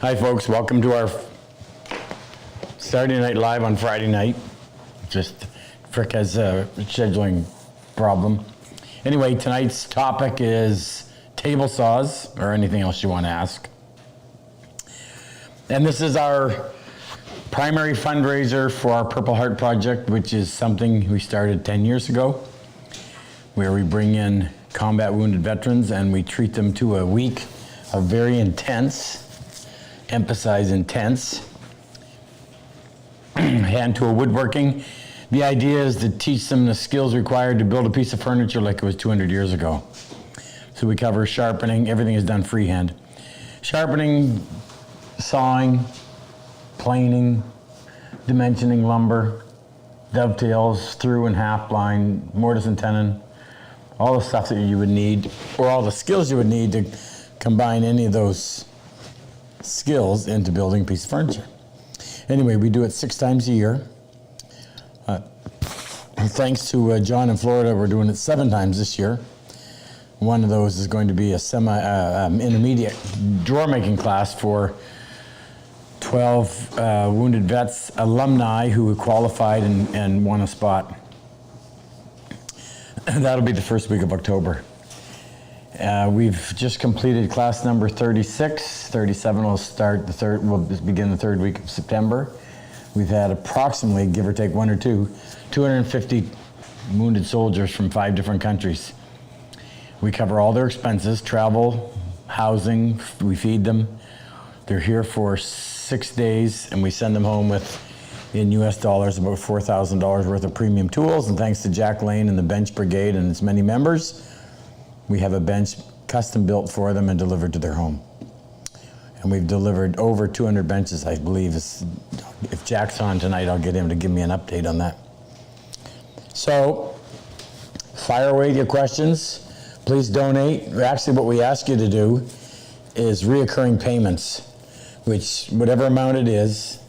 Hi folks, welcome to our Saturday Night Live on Friday night. Just Frick has a scheduling problem. Anyway, tonight's topic is table saws, or anything else you want to ask. And this is our primary fundraiser for our Purple Heart Project, which is something we started 10 years ago, where we bring in combat wounded veterans and we treat them to a week of very intense, emphasize intense, hand tool woodworking. The idea is to teach them the skills required to build a piece of furniture like it was 200 years ago. So we cover sharpening, everything is done freehand. Sharpening, sawing, planing, dimensioning lumber, dovetails, through and half blind, mortise and tenon, all the stuff that you would need, or all the skills you would need to combine any of those skills into building a piece of furniture. Anyway, we do it 6 times a year. Thanks to John in Florida, we're doing it 7 times this year. One of those is going to be a intermediate drawer making class for 12 wounded vets alumni who qualified and won a spot. That'll be the first week of October. We've just completed class number 36. 37 will start will begin the 3rd week of September. We've had approximately, give or take 1 or 2, 250 wounded soldiers from 5 different countries. We cover all their expenses, travel, housing, we feed them. They're here for 6 days and we send them home with, in US dollars, about $4,000 worth of premium tools. And thanks to Jack Lane and the Bench Brigade and its many members, we have a bench custom built for them and delivered to their home. And we've delivered over 200 benches, I believe. If Jack's on tonight, I'll get him to give me an update on that. So, fire away your questions. Please donate. Actually, what we ask you to do is reoccurring payments, which, whatever amount it is,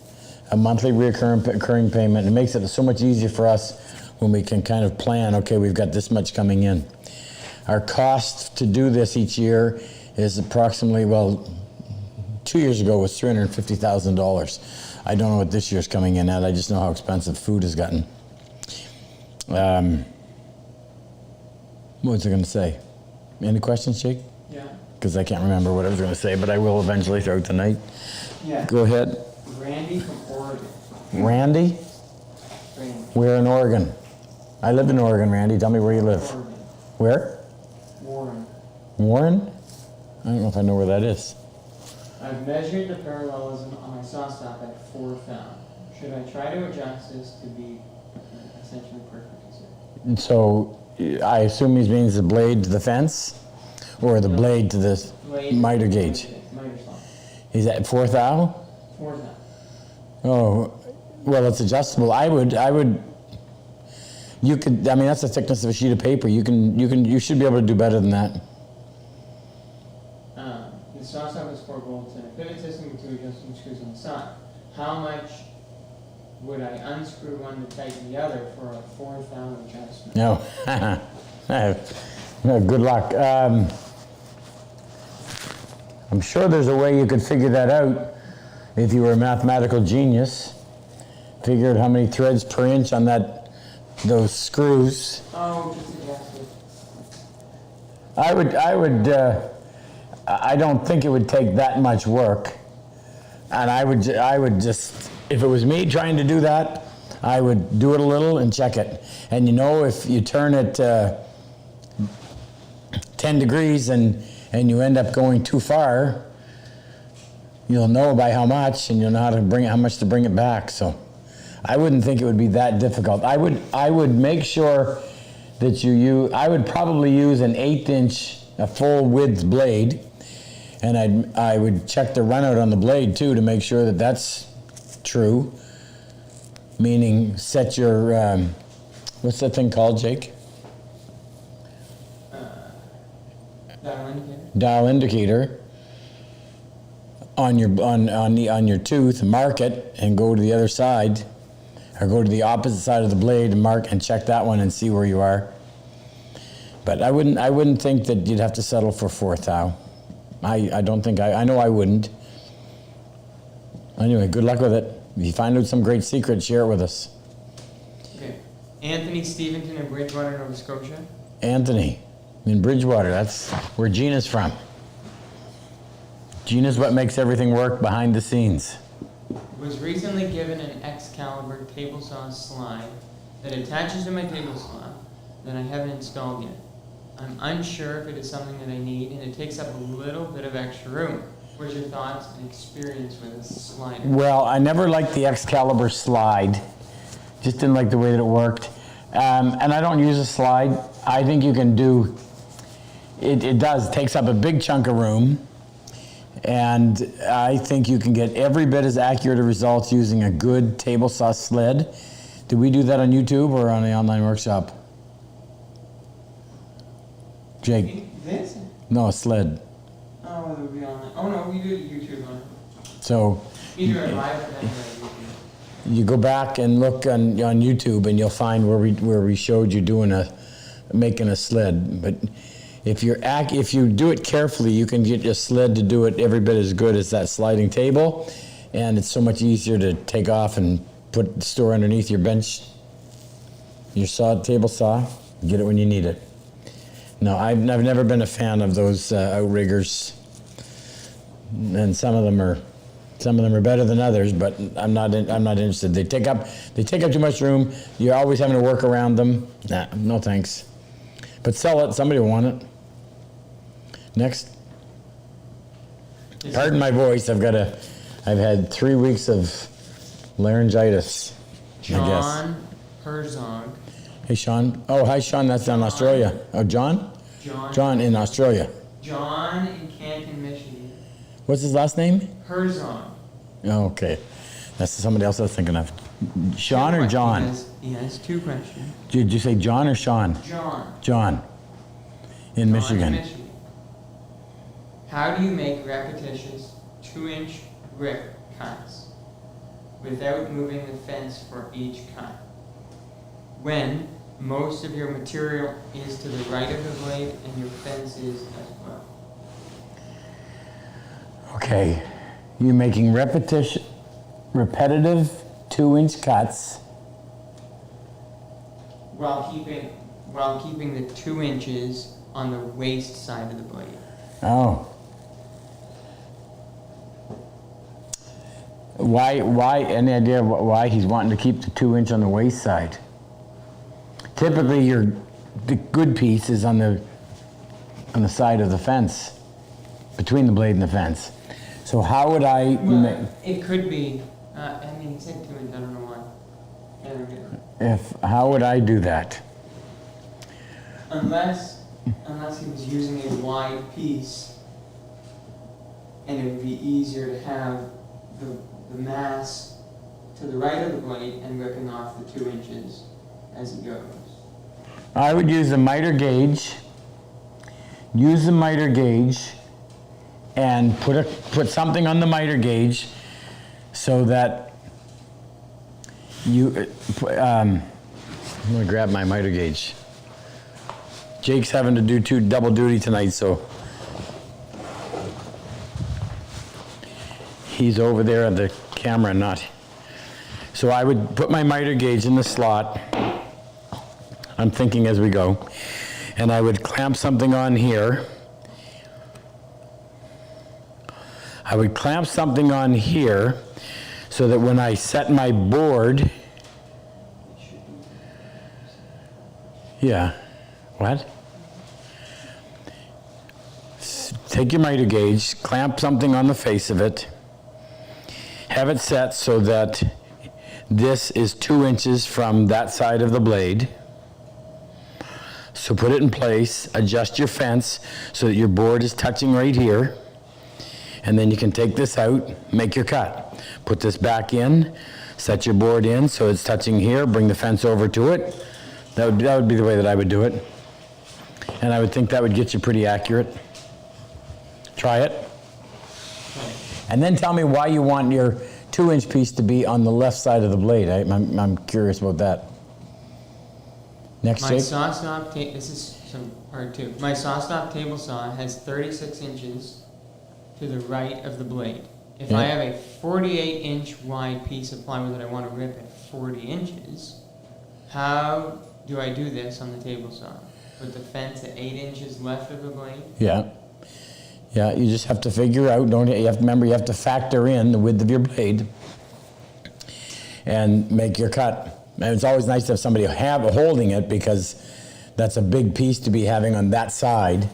a monthly reoccurring payment. It makes it so much easier for us when we can kind of plan, okay, we've got this much coming in. Our cost to do this each year is approximately, 2 years ago was $350,000. I don't know what this year's coming in at. I just know how expensive food has gotten. What was I going to say? Any questions, Jake? Yeah. Because I can't remember what I was going to say, but I will eventually throughout the night. Yeah. Go ahead. Randy from Oregon. Randy? Randy. We're in Oregon. I live in Oregon, Randy. Tell me where you live. Oregon. Where? Warren. Warren? I don't know if I know where that is. I've measured the parallelism on my SawStop at 4 thou. Should I try to adjust this to be essentially perfect? So I assume he means the blade to the fence, or the blade to the miter gauge. Miter saw. Is that 4 thou? 4 thou. Oh, well, it's adjustable. You could. I mean, that's the thickness of a sheet of paper. You should be able to do better than that. The SawStop is 4 bolts and a pivot system with 2 adjustable screws on the side. How much would I unscrew one to tighten the other for a 4 thou adjustment? No. Good luck. I'm sure there's a way you could figure that out if you were a mathematical genius. Figure out how many threads per inch on those screws. Oh, just adjust it. I don't think it would take that much work. And I would just, if it was me trying to do that, I would do it a little and check it. And if you turn it 10 degrees and you end up going too far, you'll know by how much and you'll know how much to bring it back. So I wouldn't think it would be that difficult. I would make sure that I would probably use an 1/8 inch, a full width blade, and I would check the runout on the blade too to make sure that that's true. Meaning set your, what's that thing called, Jake? Dial indicator. Dial indicator on your tooth, mark it, and go to the other side. Or go to the opposite side of the blade and mark and check that one and see where you are. But I wouldn't think that you'd have to settle for 4 thou. I don't think, I know I wouldn't. Anyway, good luck with it. If you find out some great secret, share it with us. Okay. Anthony Steventon in Bridgewater, Nova Scotia. Anthony in Bridgewater, that's where Gina's from. Gina's what makes everything work behind the scenes. Was recently given an Excalibur table saw slide that attaches to my table saw that I haven't installed yet. I'm unsure if it is something that I need, and it takes up a little bit of extra room. What's your thoughts and experience with a slider? Well, I never liked the Excalibur slide. Just didn't like the way that it worked. And I don't use a slide. I think you can do, it takes up a big chunk of room. And I think you can get every bit as accurate a results using a good table saw sled. Did we do that on YouTube or on the online workshop? Jake? This? No, a sled. Oh, it would be on. Oh no, we do YouTube on it. So Either live or anyway. you go back and look on YouTube and you'll find where we showed you making a sled. But if you do it carefully, you can get your sled to do it every bit as good as that sliding table, and it's so much easier to take off and store underneath your bench, your table saw. Get it when you need it. No, I've never been a fan of those outriggers, and some of them are better than others, but I'm not interested. They take up too much room. You're always having to work around them. Nah, no thanks. But sell it. Somebody will want it. Next. Pardon my voice. I've had 3 weeks of laryngitis. I guess. John Herzog. Hey, Sean. Oh, hi, Sean. That's down in Australia. Oh, John? John in Australia. John in Canton, Michigan. What's his last name? Herzog. Oh, okay. That's somebody else I was thinking of. Sean or John? He has 2 questions. Did you say John or Sean? John. John. In Michigan. How do you make repetitious 2-inch grip cuts without moving the fence for each cut, when most of your material is to the right of the blade and your fence is as well? Okay. You're making repetitive 2-inch cuts. While keeping the 2 inches on the waist side of the blade. Oh. Why, any idea why he's wanting to keep the 2-inch on the waist side? Typically, the good piece is on the side of the fence, between the blade and the fence. So how would I make... It could be, he said 2 inches, I don't know why. How would I do that? Unless he was using a wide piece, and it would be easier to have the mass to the right of the blade and ripping off the 2 inches as it goes. I would use the miter gauge. Use the miter gauge and put something on the miter gauge so that you. I'm gonna grab my miter gauge. Jake's having to do double duty tonight, so he's over there at the camera, not. So I would put my miter gauge in the slot. I'm thinking as we go. And I would clamp something on here. I would clamp something on here so that when I set my board, yeah, what? Take your miter gauge, clamp something on the face of it, have it set so that this is 2 inches from that side of the blade. So put it in place, adjust your fence so that your board is touching right here, and then you can take this out, make your cut. Put this back in, set your board in so it's touching here, bring the fence over to it. That would be the way that I would do it. And I would think that would get you pretty accurate. Try it. And then tell me why you want your 2-inch piece to be on the left side of the blade. I'm curious about that. Next, Jake. This is some part 2. My SawStop table saw has 36 inches to the right of the blade. If I have a 48-inch wide piece of plywood that I want to rip at 40 inches, how do I do this on the table saw? With the fence at 8 inches left of the blade? Yeah. Yeah, you just have to figure out, don't you? You have to remember, you have to factor in the width of your blade and make your cut. And it's always nice to have somebody holding it, because that's a big piece to be having on that side.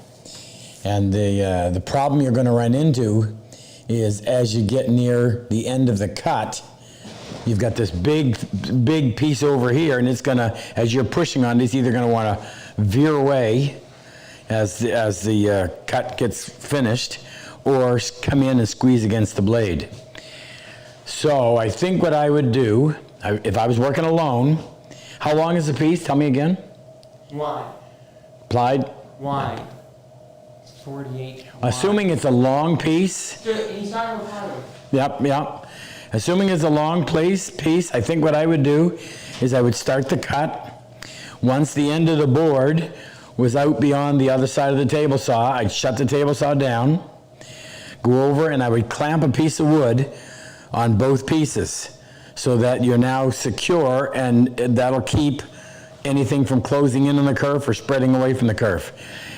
And the problem you're going to run into is, as you get near the end of the cut, you've got this big piece over here, and it's going to, as you're pushing on it, it's either going to want to veer away as the cut gets finished, or come in and squeeze against the blade. So I think what I would do, if I was working alone, how long is the piece? Tell me again. Wide. Plied? Wide. 48 wide. Assuming it's a long piece. He's talking about plywood. Yep. Assuming it's a long piece, I think what I would do is I would start the cut. Once the end of the board was out beyond the other side of the table saw, I'd shut the table saw down, go over, and I would clamp a piece of wood on both pieces so that you're now secure, and that'll keep anything from closing in on the kerf or spreading away from the kerf.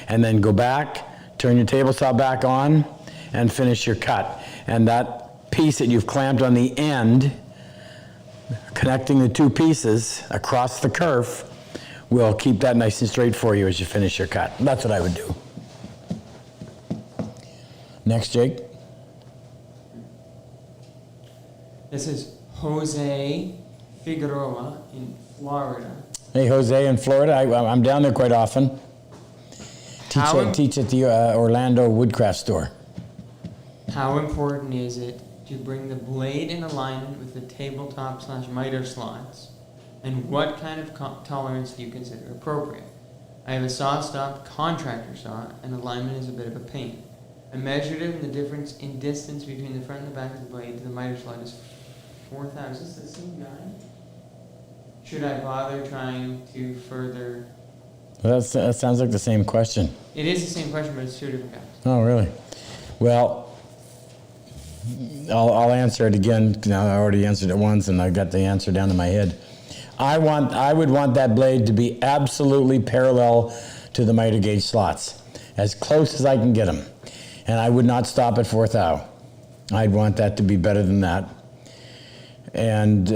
And then go back, turn your table saw back on, and finish your cut. And that piece that you've clamped on the end, connecting the two pieces across the kerf, will keep that nice and straight for you as you finish your cut. That's what I would do. Next, Jake. This is Jose Figueroa in Florida. Hey, Jose in Florida. I'm down there quite often. Teach at the Orlando Woodcraft store. How important is it to bring the blade in alignment with the tabletop/miter slots? And what kind of tolerance do you consider appropriate? I have a SawStop contractor saw, and alignment is a bit of a pain. I measured it, and the difference in distance between the front and the back of the blade to the miter slot is 4,000. Is this the same guy? Should I bother trying to further? Well, that sounds like the same question. It is the same question, but it's two different guys. Oh, really? Well, I'll answer it again. Now, I already answered it once, and I got the answer down in my head. I would want that blade to be absolutely parallel to the miter gauge slots, as close as I can get them. And I would not stop at 4 thou. I'd want that to be better than that. And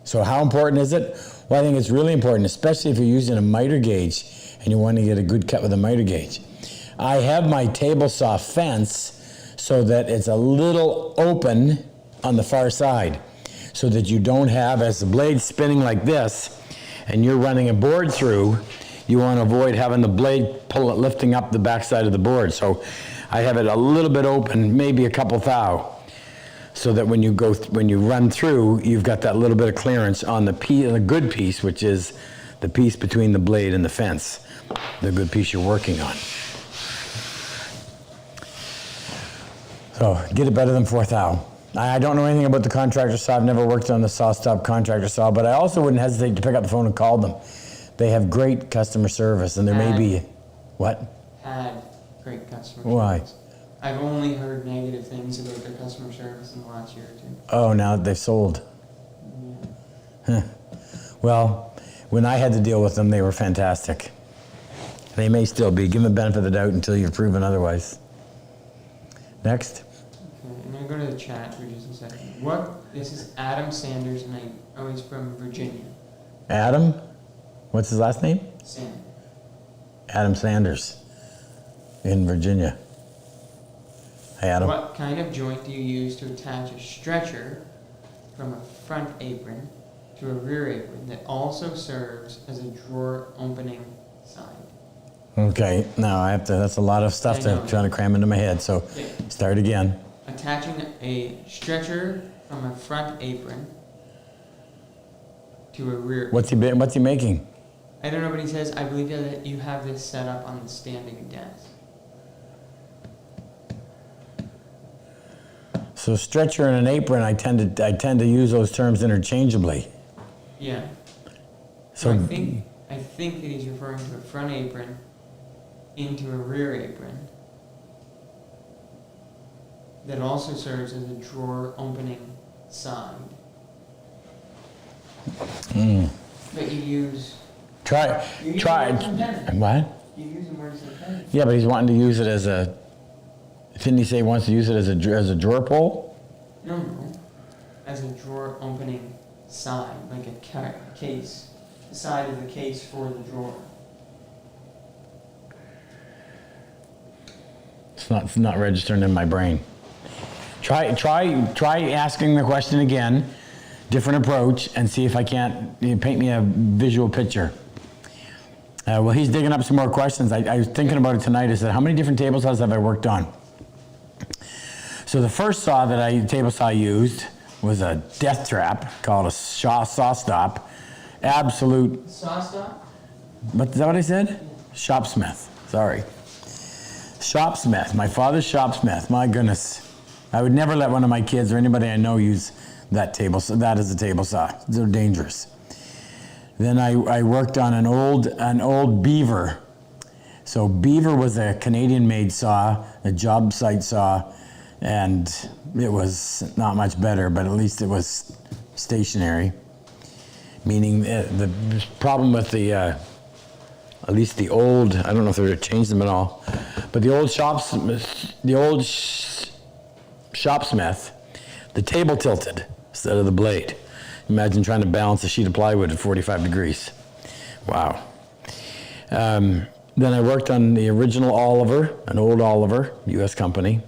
so how important is it? Well, I think it's really important, especially if you're using a miter gauge and you want to get a good cut with a miter gauge. I have my table saw fence so that it's a little open on the far side, so that you don't have, as the blade's spinning like this and you're running a board through, you want to avoid having the blade lifting up the backside of the board. So I have it a little bit open, maybe a couple thou, so that when you run through, you've got that little bit of clearance on the good piece, which is the piece between the blade and the fence, the good piece you're working on. So get it better than 4 thou. I don't know anything about the contractor saw. I've never worked on the SawStop contractor saw, but I also wouldn't hesitate to pick up the phone and call them. They have great customer service, and there may be, what? Had great customer Why? service. I've only heard negative things about their customer service in the last year or two. Oh, now that they've sold. Yeah. Huh. Well, when I had to deal with them, they were fantastic. They may still be. Give them the benefit of the doubt until you've proven otherwise. Next. Okay, I'm going to go to the chat for just a second. This is Adam Sanders, and he's from Virginia. Adam? What's his last name? Sam. Adam Sanders in Virginia. Hey, Adam. What kind of joint do you use to attach a stretcher from a front apron to a rear apron that also serves as a drawer opening side? Okay, now that's a lot of stuff to try to cram into my head, so Yeah. start again. Attaching a stretcher from a front apron to a rear. What's he making? I don't know, but he says, I believe that you have this set up on the standing desk. So stretcher and an apron, I tend to use those terms interchangeably. Yeah. So I think that he's referring to a front apron into a rear apron. that also serves as a drawer opening side. But you use... Try. What? You use them where it's intended. Yeah, but he's wanting to use it as a... Didn't he say he wants to use it as a drawer pull? No. As a drawer opening side, like a case. The side of the case for the drawer. It's not registering in my brain. Try asking the question again, different approach, and see if I can't paint me a visual picture. Well, he's digging up some more questions. I was thinking about it tonight. I said, how many different table saws have I worked on? So the first saw that table saw used was a death trap called a SawStop. Absolute. SawStop? What, is that what I said? Shopsmith. Sorry. Shopsmith. My father's shopsmith. My goodness. I would never let one of my kids or anybody I know use that as a table saw. They're dangerous. Then I worked on an old Beaver. So Beaver was a Canadian-made saw, a job site saw, and it was not much better, but at least it was stationary. Meaning the problem with at least the old, I don't know if they would have changed them at all, but the old shopsmith, the table tilted instead of the blade. Imagine trying to balance a sheet of plywood at 45 degrees. Wow. Then I worked on the original Oliver, an old Oliver, US company,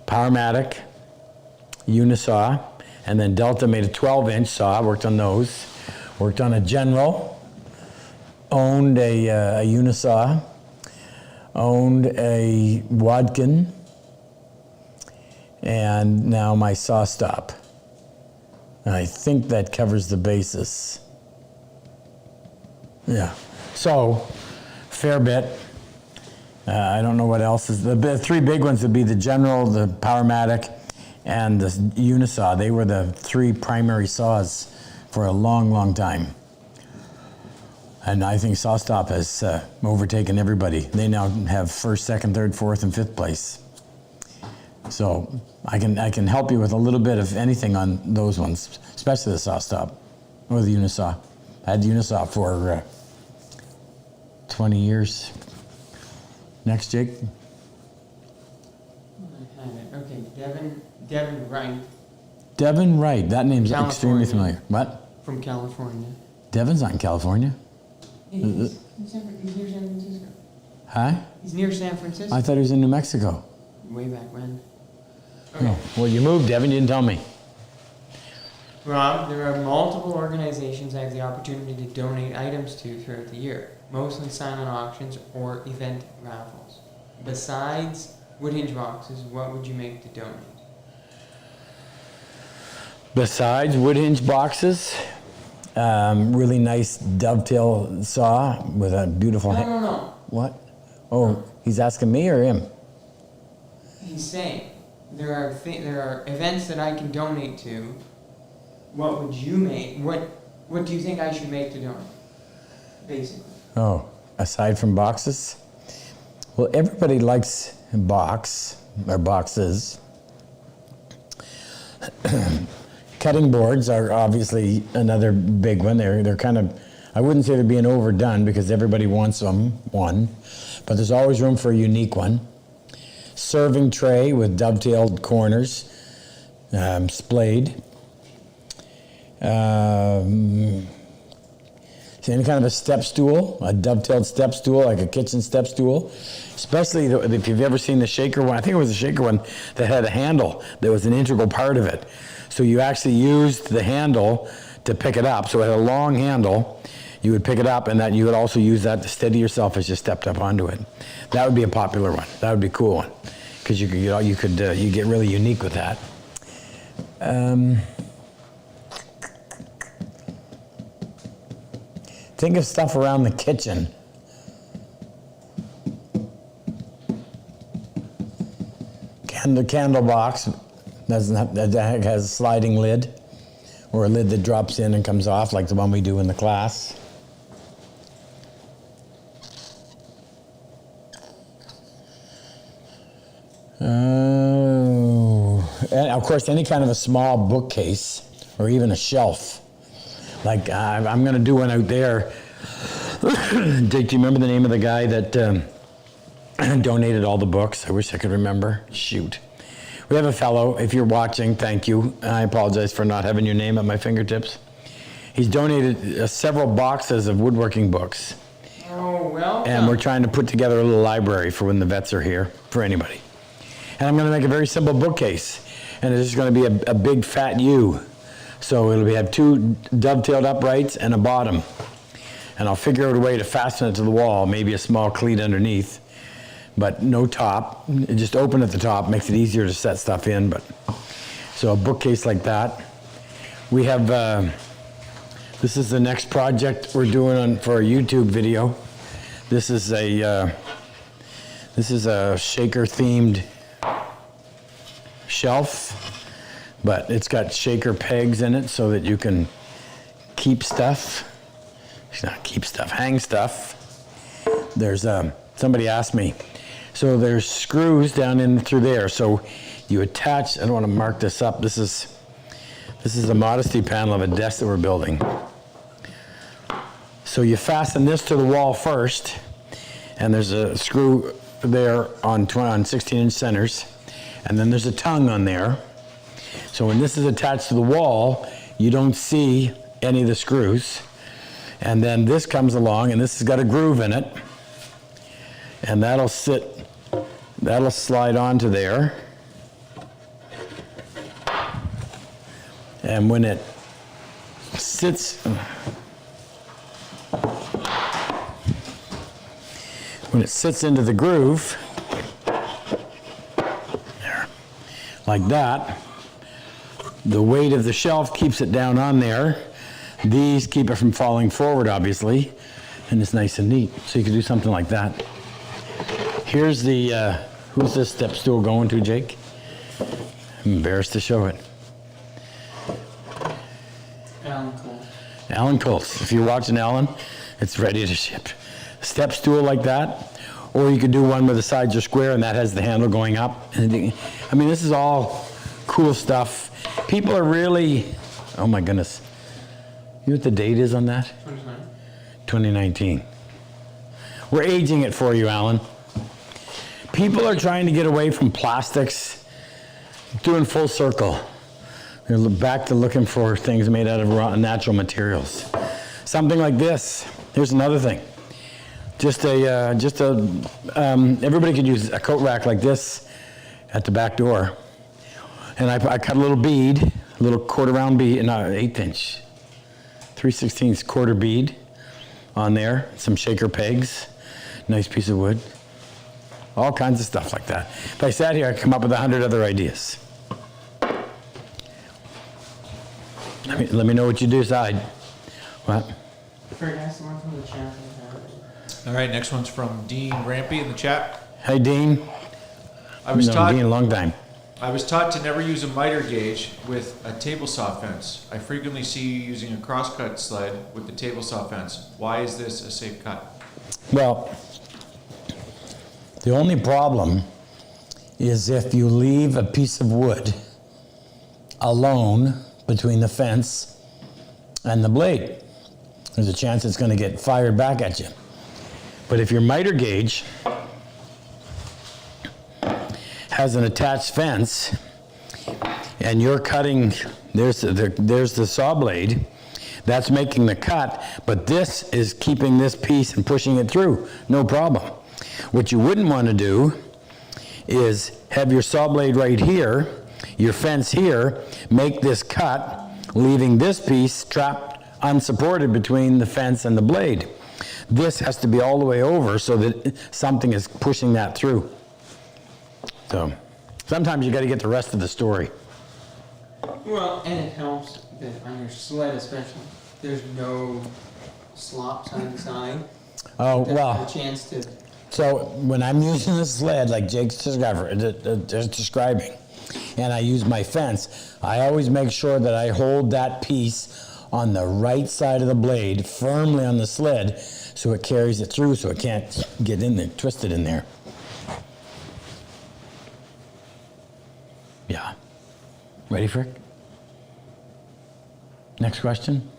Powermatic, Unisaw, and then Delta made a 12-inch saw, worked on those. Worked on a General, owned a Unisaw, owned a Wadkin, and now my SawStop. And I think that covers the basis. Yeah, so fair bit. I don't know what else is. The three big ones would be the General, the Powermatic, and the Unisaw. They were the three primary saws for a long, long time. And I think SawStop has overtaken everybody. They now have first, second, third, fourth, and fifth place. So I can help you with a little bit of anything on those ones, especially the SawStop or the Unisaw. I had the Unisaw for 20 years. Next, Jake. I had it. Okay, Devin Wright. Devin Wright. That name's California. extremely familiar. What? From California. Devin's not in California. Yeah, he's near San Francisco. Huh? He's near San Francisco. I thought he was in New Mexico. Way back when. Oh, well, you moved, Devin. You didn't tell me. Rob, there are multiple organizations I have the opportunity to donate items to throughout the year, mostly silent auctions or event raffles. Besides wood hinge boxes, what would you make to donate? Besides wood hinge boxes, really nice dovetail saw with a beautiful... No. What? Oh, he's asking me or him? He's saying there are events that I can donate to. What would you make? What do you think I should make to donate? Basically. Oh, aside from boxes? Well, everybody likes boxes. Cutting boards are obviously another big one. They're kind of, I wouldn't say they're being overdone because everybody wants one, but there's always room for a unique one. Serving tray with dovetailed corners, splayed. Any kind of a step stool, a dovetailed step stool, like a kitchen step stool. Especially if you've ever seen the shaker one, I think it was the shaker one that had a handle that was an integral part of it. So you actually used the handle to pick it up. So it had a long handle. You would pick it up, and that you would also use that to steady yourself as you stepped up onto it. That would be a popular one. That would be a cool one, because you get really unique with that. Think of stuff around the kitchen. The candle box that has a sliding lid, or a lid that drops in and comes off, like the one we do in the class. course, any kind of a small bookcase or even a shelf. Like I'm going to do one out there. Jake, do you remember the name of the guy that donated all the books? I wish I could remember. Shoot. We have a fellow, if you're watching, thank you. I apologize for not having your name at my fingertips. He's donated several boxes of woodworking books. Oh, well. And we're trying to put together a little library for when the vets are here, for anybody. And I'm going to make a very simple bookcase. And it's just going to be a big fat U. So it'll have two dovetailed uprights and a bottom. And I'll figure out a way to fasten it to the wall, maybe a small cleat underneath, but no top. Just open at the top, makes it easier to set stuff in. But so a bookcase like that. We have, this is the next project we're doing for a YouTube video. This is a shaker themed shelf, but it's got shaker pegs in it so that you can keep stuff. Not keep stuff, hang stuff. There's somebody asked me, so there's screws down in through there. So you attach. I don't want to mark this up. This is a modesty panel of a desk that we're building. So you fasten this to the wall first, and there's a screw there on 16-inch centers, and then there's a tongue on there. So when this is attached to the wall, you don't see any of the screws. And then this comes along, and this has got a groove in it, and that'll slide onto there. And when it sits into the groove, there, like that, the weight of the shelf keeps it down on there. These keep it from falling forward, obviously, and it's nice and neat. So you can do something like that. Here's the, who's this step stool going to, Jake? I'm embarrassed to show it. Alan Cole. Alan Coles. If you're watching Alan, it's ready to ship. Step stool like that, or you could do one where the sides are square and that has the handle going up. I mean, this is all cool stuff. People are really, oh my goodness. You know what the date is on that? 2019. We're aging it for you, Alan. People are trying to get away from plastics, doing full circle. They're back to looking for things made out of natural materials. Something like this. Here's another thing. Everybody could use a coat rack like this at the back door. And I cut a little bead, a little quarter-round bead, not an 1/8-inch. 3/16 quarter bead on there, some shaker pegs, nice piece of wood, all kinds of stuff like that. If I sat here, I'd come up with 100 other ideas. Let me know what you decide. What? Kurt, ask the one from the chat. All right, next one's from Dean Rampy in the chat. Hey, Dean. Dean, a long time. I was taught to never use a miter gauge with a table saw fence. I frequently see you using a crosscut sled with the table saw fence. Why is this a safe cut? Well, the only problem is if you leave a piece of wood alone between the fence and the blade. There's a chance it's going to get fired back at you. But if your miter gauge has an attached fence and you're cutting, there's the saw blade, that's making the cut, but this is keeping this piece and pushing it through, no problem. What you wouldn't want to do is have your saw blade right here, your fence here, make this cut, leaving this piece trapped unsupported between the fence and the blade. This has to be all the way over so that something is pushing that through. So sometimes you got to get the rest of the story. Well, and it helps that on your sled especially, there's no slop side to side. Oh, There's well. a chance to. So when I'm using the sled, like Jake's describing, and I use my fence, I always make sure that I hold that piece on the right side of the blade firmly on the sled so it carries it through so it can't get in there, twisted in there. Yeah. Ready for it? Next question.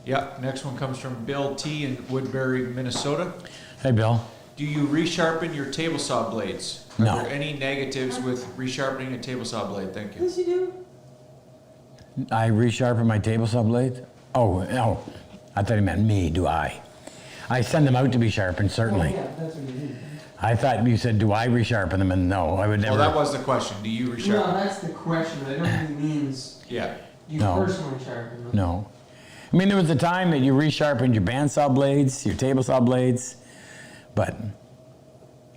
Yeah, next one comes from Bill T. in Woodbury, Minnesota. Hey, Bill. Do you resharpen your table saw blades? Are No. there any negatives with resharpening a table saw blade? Thank you. Yes, you do. I resharpen my table saw blade? Oh, I thought he meant me, do I? I send them out to be sharpened, certainly. Oh, yeah, that's what you do. I thought you said, do I resharpen them? And no, I would never. Well, that was the question. Do you No, resharpen? that's the question, but I don't think it means Yeah. you No. personally sharpen them. No. I mean, there was a time that you resharpened your bandsaw blades, your table saw blades, but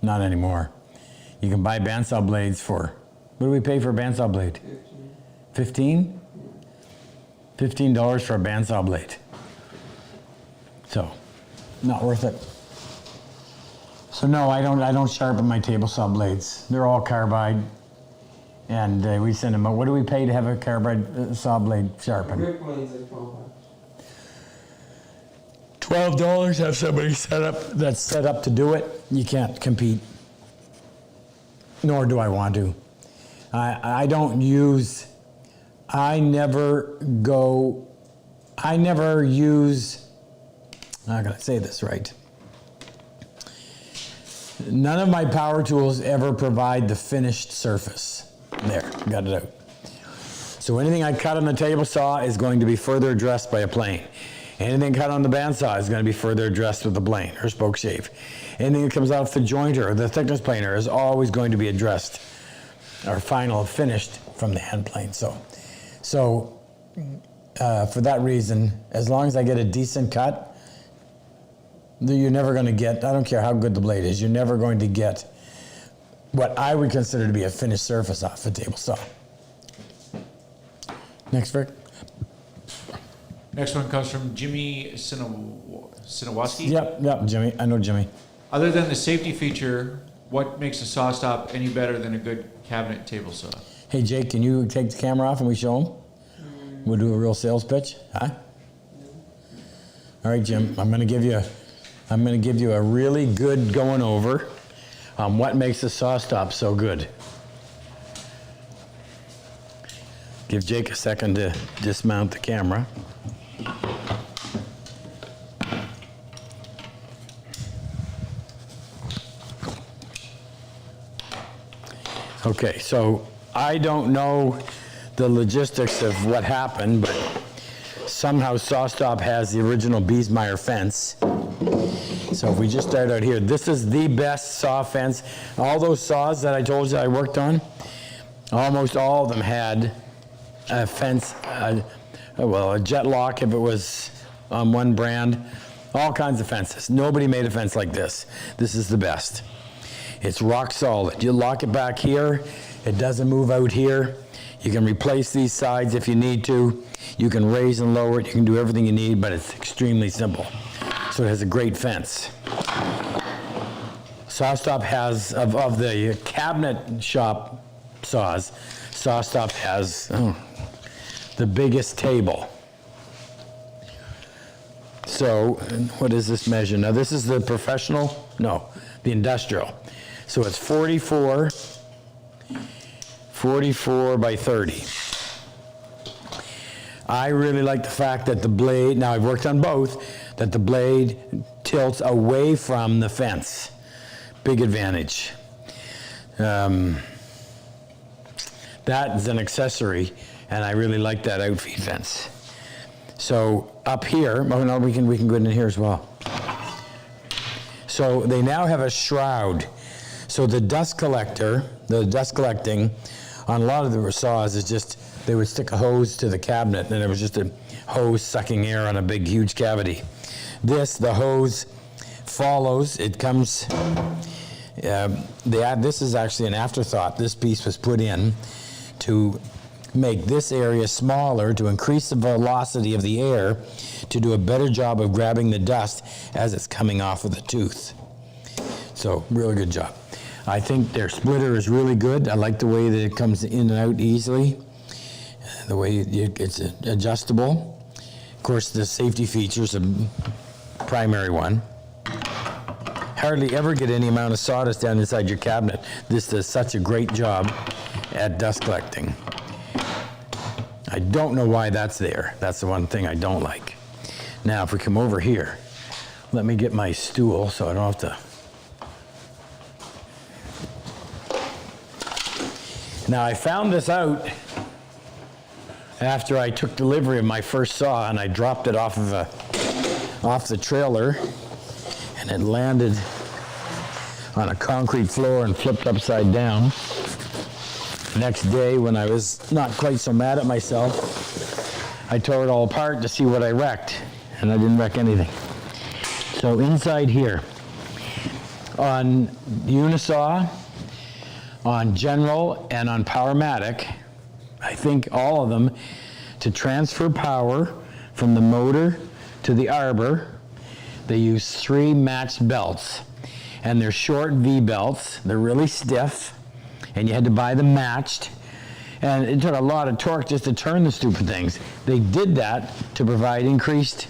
not anymore. You can buy bandsaw blades for, what do we pay for a bandsaw blade? 15? $15 for a bandsaw blade. So, not worth it. So no, I don't sharpen my table saw blades. They're all carbide, and we send them out. What do we pay to have a carbide saw blade sharpened? Rip blade's like $12. $12, have somebody that's set up to do it. You can't compete, nor do I want to. I never use, I'm gonna say this right. None of my power tools ever provide the finished surface. There, got it out. So anything I cut on the table saw is going to be further addressed by a plane. Anything cut on the bandsaw is going to be further addressed with a plane or spoke shave. Anything that comes off the jointer or the thickness planer is always going to be addressed or final finished from the hand plane. So for that reason, as long as I get a decent cut, you're never going to get, I don't care how good the blade is, you're never going to get what I would consider to be a finished surface off a table saw. Next, Rick. Next one comes from Jimmy Sinawaski. Yep, Jimmy. I know Jimmy. Other than the safety feature, what makes a SawStop any better than a good cabinet table saw? Hey, Jake, can you take the camera off and we show them? We'll do a real sales pitch, huh? All right, Jim, I'm gonna give you a really good going over on what makes the SawStop so good. Give Jake a second to dismount the camera. Okay, so I don't know the logistics of what happened, but somehow SawStop has the original Biesmeyer fence. So if we just start out here, this is the best saw fence. All those saws that I told you I worked on, almost all of them had a fence, a jet lock if it was on one brand, all kinds of fences. Nobody made a fence like this. This is the best. It's rock solid. You lock it back here, it doesn't move out here. You can replace these sides if you need to. You can raise and lower it, you can do everything you need, but it's extremely simple. So it has a great fence. SawStop has, of the cabinet shop saws, SawStop has the biggest table. So what does this measure? Now this is the professional, no, the industrial. So it's 44 by 30. I really like the fact that the blade, now I've worked on both, that the blade tilts away from the fence. Big advantage. That is an accessory, and I really like that outfeed fence. So up here, oh no, we can go in here as well. So they now have a shroud. So the dust collecting on a lot of the saws is just, they would stick a hose to the cabinet and it was just a hose sucking air on a big, huge cavity. The hose follows, it comes, this is actually an afterthought. This piece was put in to make this area smaller, to increase the velocity of the air, to do a better job of grabbing the dust as it's coming off of the tooth. So, really good job. I think their splitter is really good. I like the way that it comes in and out easily, the way it's adjustable. Of course, the safety feature's a primary one. Hardly ever get any amount of sawdust down inside your cabinet. This does such a great job at dust collecting. I don't know why that's there. That's the one thing I don't like. Now, if we come over here, let me get my stool so I don't have to. Now, I found this out after I took delivery of my first saw and I dropped it off the trailer, and it landed on a concrete floor and flipped upside down. Next day, when I was not quite so mad at myself, I tore it all apart to see what I wrecked, and I didn't wreck anything. So inside here, on Unisaw, on General, and on Powermatic, I think all of them, to transfer power from the motor to the arbor, they use 3 matched belts. And they're short V-belts, they're really stiff, and you had to buy them matched. And it took a lot of torque just to turn the stupid things. They did that to provide increased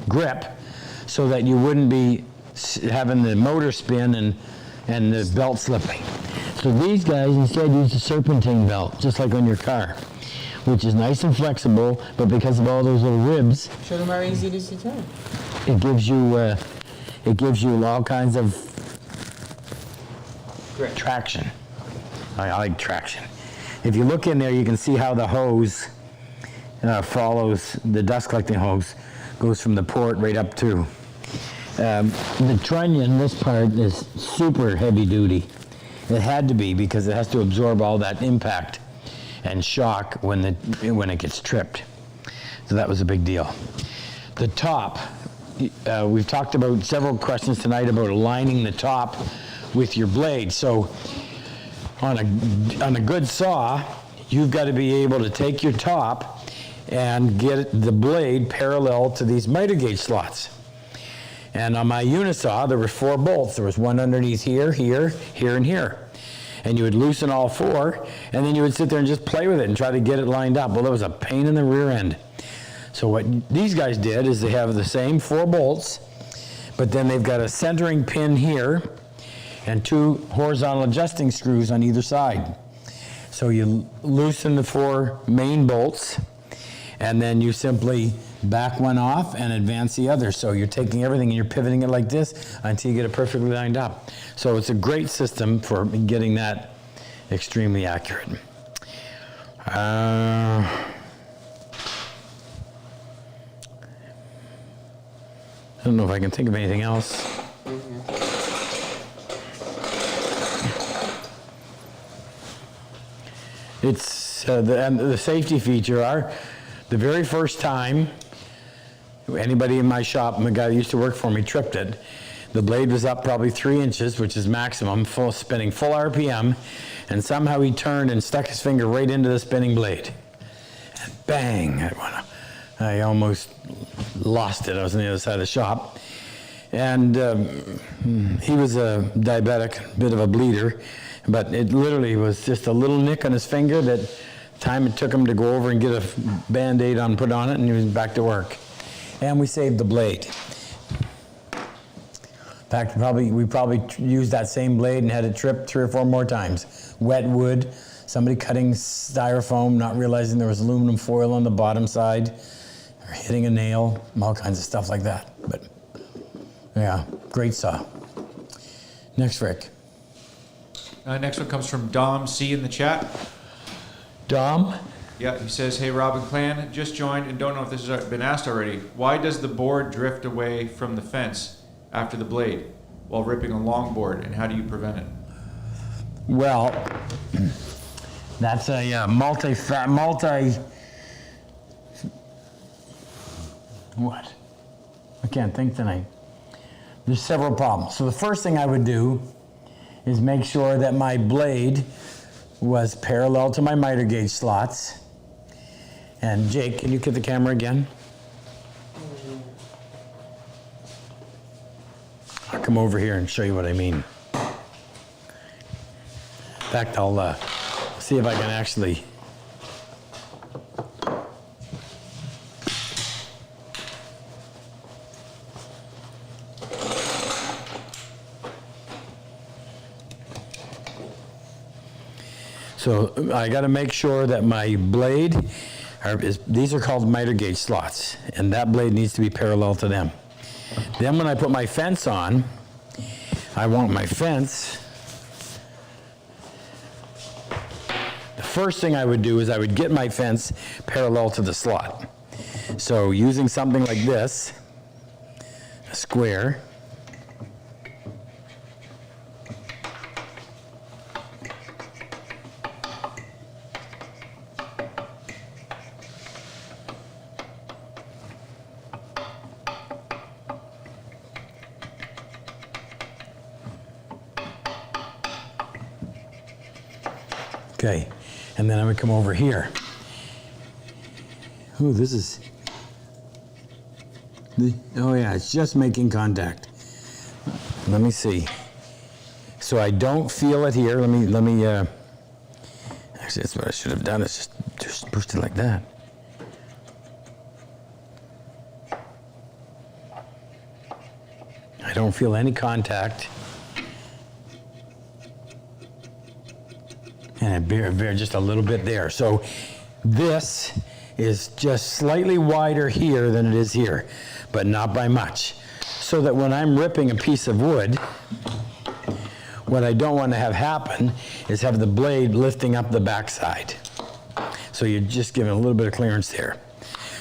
grip so that you wouldn't be having the motor spin and the belt slipping. So these guys instead use a serpentine belt, just like on your car, which is nice and flexible, but because of all those little ribs, Show them how easy it is to turn. it gives you all kinds of traction. I like traction. If you look in there, you can see how the hose follows, the dust collecting hose goes from the port right up to. The trunnion, this part, is super heavy duty. It had to be because it has to absorb all that impact and shock when it gets tripped. So that was a big deal. The top, we've talked about several questions tonight about aligning the top with your blade. So on a good saw, you've got to be able to take your top and get the blade parallel to these miter gauge slots. And on my Unisaw, there were 4 bolts. There was one underneath here, here, here, and here. And you would loosen all 4, and then you would sit there and just play with it and try to get it lined up. Well, that was a pain in the rear end. So what these guys did is they have the same 4 bolts, but then they've got a centering pin here and 2 horizontal adjusting screws on either side. So you loosen the 4 main bolts, and then you simply back one off and advance the other. So you're taking everything and you're pivoting it like this until you get it perfectly lined up. So it's a great system for getting that extremely accurate. I don't know if I can think of anything else. It's the safety feature are the very first time anybody in my shop, the guy that used to work for me, tripped it. The blade was up probably 3 inches, which is maximum, spinning full RPM, and somehow he turned and stuck his finger right into the spinning blade. And bang! I almost lost it. I was on the other side of the shop. And he was a diabetic, bit of a bleeder, but it literally was just a little nick on his finger that time it took him to go over and get a Band-Aid on, put on it, and he was back to work. And we saved the blade. In fact, we probably used that same blade and had it tripped 3 or 4 more times. Wet wood, somebody cutting styrofoam, not realizing there was aluminum foil on the bottom side, or hitting a nail, all kinds of stuff like that. But yeah, great saw. Next, Rick. Next one comes from Dom C in the chat. Dom? Yeah, he says, hey, Rob and Clan, just joined and don't know if this has been asked already. Why does the board drift away from the fence after the blade while ripping a longboard, and how do you prevent it? Well, that's a what? I can't think tonight. There's several problems. So the first thing I would do is make sure that my blade was parallel to my miter gauge slots. And Jake, can you get the camera again? I'll come over here and show you what I mean. In fact, I'll see if I can actually. So I got to make sure that my blade, these are called miter gauge slots, and that blade needs to be parallel to them. Then when I put my fence on, I want my fence, the first thing I would do is I would get my fence parallel to the slot. So using something like this, a square, okay, and then I would come over here. Ooh, this is, oh yeah, it's just making contact. Let me see. So I don't feel it here. Let me, actually that's what I should have done, is just pushed it like that. I don't feel any contact. And I bear just a little bit there. So this is just slightly wider here than it is here, but not by much. So that when I'm ripping a piece of wood, what I don't want to have happen is have the blade lifting up the backside. So you're just giving a little bit of clearance there.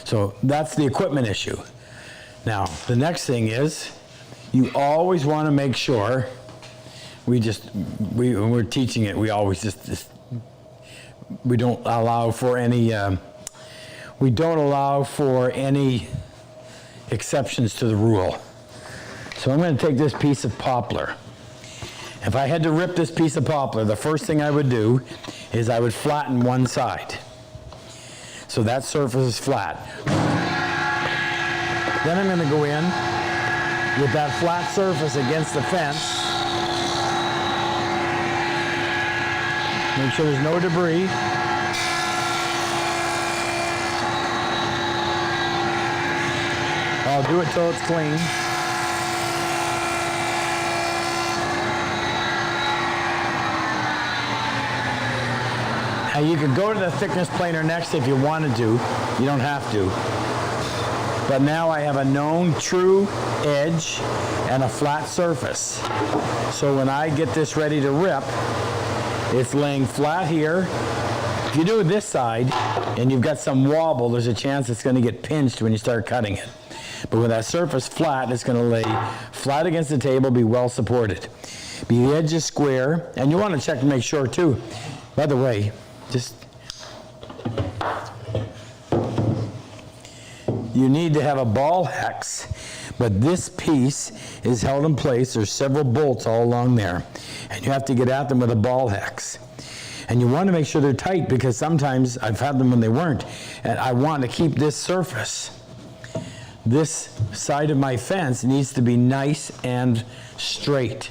So that's the equipment issue. Now, the next thing is, you always want to make sure, when we're teaching it, we always we don't allow for any, exceptions to the rule. So I'm going to take this piece of poplar. If I had to rip this piece of poplar, the first thing I would do is I would flatten one side. So that surface is flat. Then I'm going to go in with that flat surface against the fence. Make sure there's no debris. I'll do it till it's clean. Now you could go to the thickness planer next if you wanted to. You don't have to. But now I have a known true edge and a flat surface. So when I get this ready to rip, it's laying flat here. If you do it this side and you've got some wobble, there's a chance it's going to get pinched when you start cutting it. But with that surface flat, it's going to lay flat against the table, be well supported. The edge is square, and you want to check to make sure too. By the way, you need to have a ball hex, but this piece is held in place. There's several bolts all along there, and you have to get at them with a ball hex. And you want to make sure they're tight, because sometimes I've had them when they weren't, and I want to keep this surface. This side of my fence needs to be nice and straight,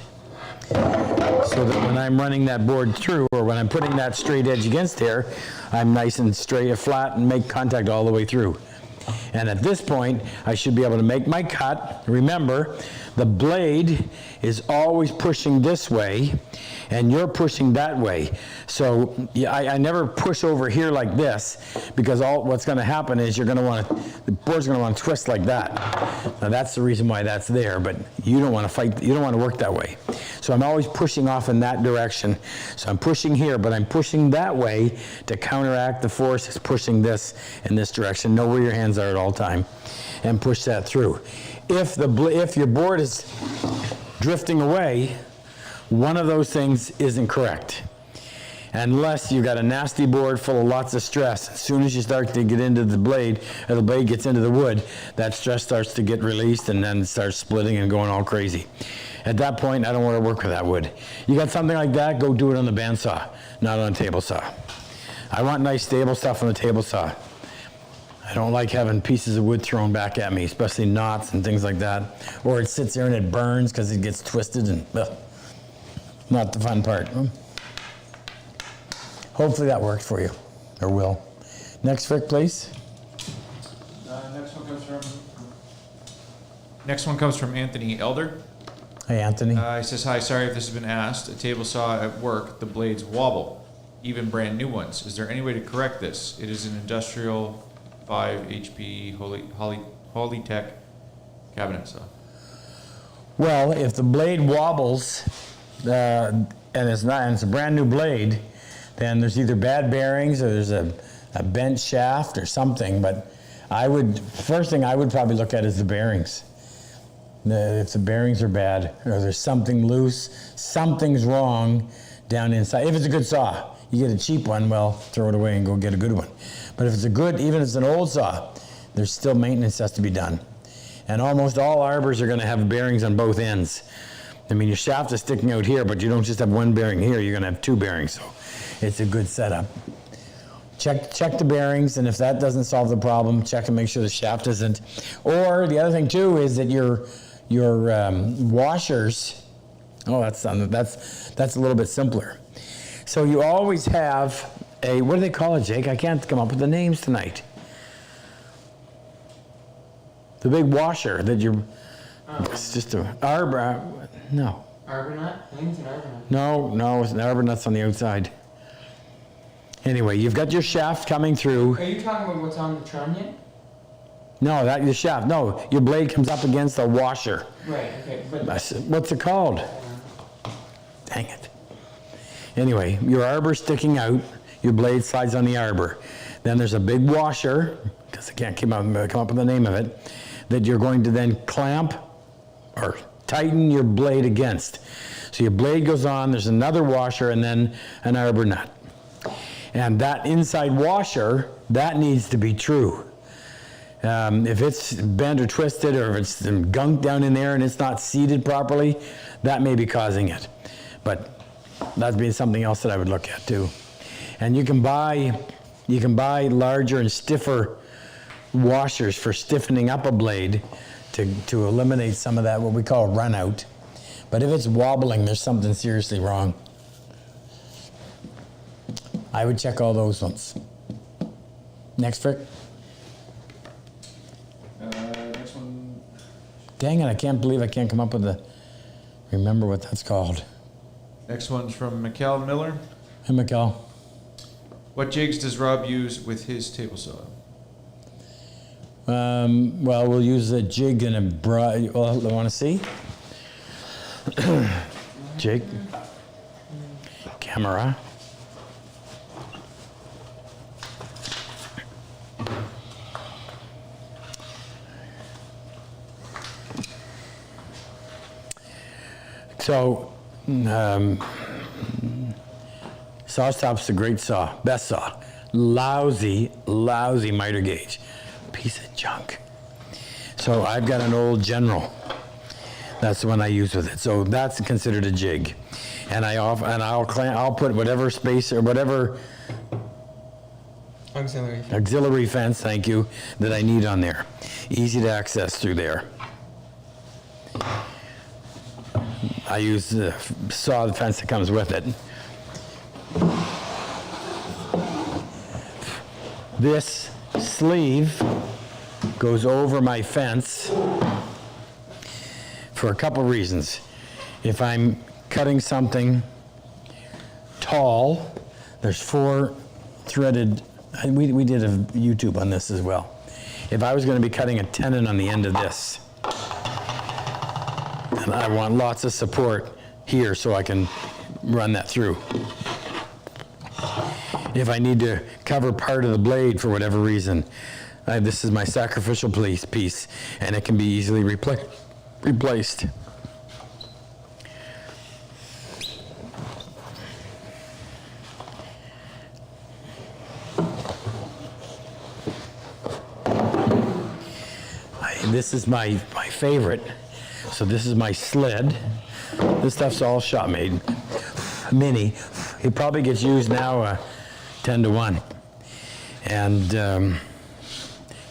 so that when I'm running that board through, or when I'm putting that straight edge against here, I'm nice and straight, flat, and make contact all the way through. And at this point, I should be able to make my cut. Remember, the blade is always pushing this way, and you're pushing that way. So I never push over here like this, because what's going to happen is the board's going to want to twist like that. Now that's the reason why that's there, but you don't want to fight, you don't want to work that way. So I'm always pushing off in that direction. So I'm pushing here, but I'm pushing that way to counteract the force that's pushing this in this direction. Know where your hands are at all time, and push that through. If your board is drifting away, one of those things isn't correct. Unless you've got a nasty board full of lots of stress, as soon as you start to get into the blade, or the blade gets into the wood, that stress starts to get released, and then it starts splitting and going all crazy. At that point, I don't want to work with that wood. You got something like that, go do it on the bandsaw, not on a table saw. I want nice stable stuff on the table saw. I don't like having pieces of wood thrown back at me, especially knots and things like that. Or it sits there and it burns because it gets twisted, and not the fun part. Hopefully that worked for you, or will. Next Vic, please. Next one comes from Anthony Elder. Hey, Anthony. He says, hi, sorry if this has been asked. A table saw at work, the blades wobble. even brand new ones. Is there any way to correct this? It is an industrial 5 HP Holytech cabinet saw. Well, if the blade wobbles, and it's a brand new blade, then there's either bad bearings or there's a bent shaft or something. But first thing I would probably look at is the bearings. If the bearings are bad or there's something loose, something's wrong down inside. If it's a good saw, you get a cheap one, well, throw it away and go get a good one. But if it's even if it's an old saw, there's still maintenance has to be done. And almost all arbors are going to have bearings on both ends. I mean, your shaft is sticking out here, but you don't just have one bearing here, you're going to have two bearings. So it's a good setup. Check the bearings, and if that doesn't solve the problem, check and make sure the shaft isn't. Or the other thing too is that your washers, that's a little bit simpler. So you always have what do they call it, Jake? I can't come up with the names tonight. The big washer that it's just an arbor, no. Arbor nut? I think it's an arbor nut. No, it's an arbor nut's on the outside. Anyway, you've got your shaft coming through. Are you talking about what's on the trunnion? No, your shaft. No, your blade comes up against the washer. Right, okay. But What's it called? Dang it. Anyway, your arbor's sticking out. Your blade slides on the arbor. Then there's a big washer, because I can't come up with the name of it, that you're going to then clamp or tighten your blade against. So your blade goes on, there's another washer, and then an arbor nut. And that inside washer, that needs to be true. If it's bent or twisted, or if it's gunk down in there and it's not seated properly, that may be causing it. But that'd be something else that I would look at too. And you can buy larger and stiffer washers for stiffening up a blade to eliminate some of that, what we call run out. But if it's wobbling, there's something seriously wrong. I would check all those ones. Next, Frick. Next one. Dang it, I can't believe I can't come up with remember what that's called. Next one's from Mikkel Miller. Hey, Mikkel. What jigs does Rob use with his table saw? Well, we'll use a jig and a well, I want to see. Jig. Camera. So, SawStop's a great saw, best saw. Lousy miter gauge. Piece of junk. So I've got an old General. That's the one I use with it. So that's considered a jig. And I'll put whatever space or whatever auxiliary fence, thank you, that I need on there. Easy to access through there. I use the saw fence that comes with it. This sleeve goes over my fence for a couple reasons. If I'm cutting something tall, there's 4 threaded, we did a YouTube on this as well. If I was going to be cutting a tenon on the end of this, and I want lots of support here so I can run that through. If I need to cover part of the blade for whatever reason, this is my sacrificial piece, and it can be easily replaced. This is my favorite. So this is my sled. This stuff's all shop made. Mini. It probably gets used now 10-to-1. And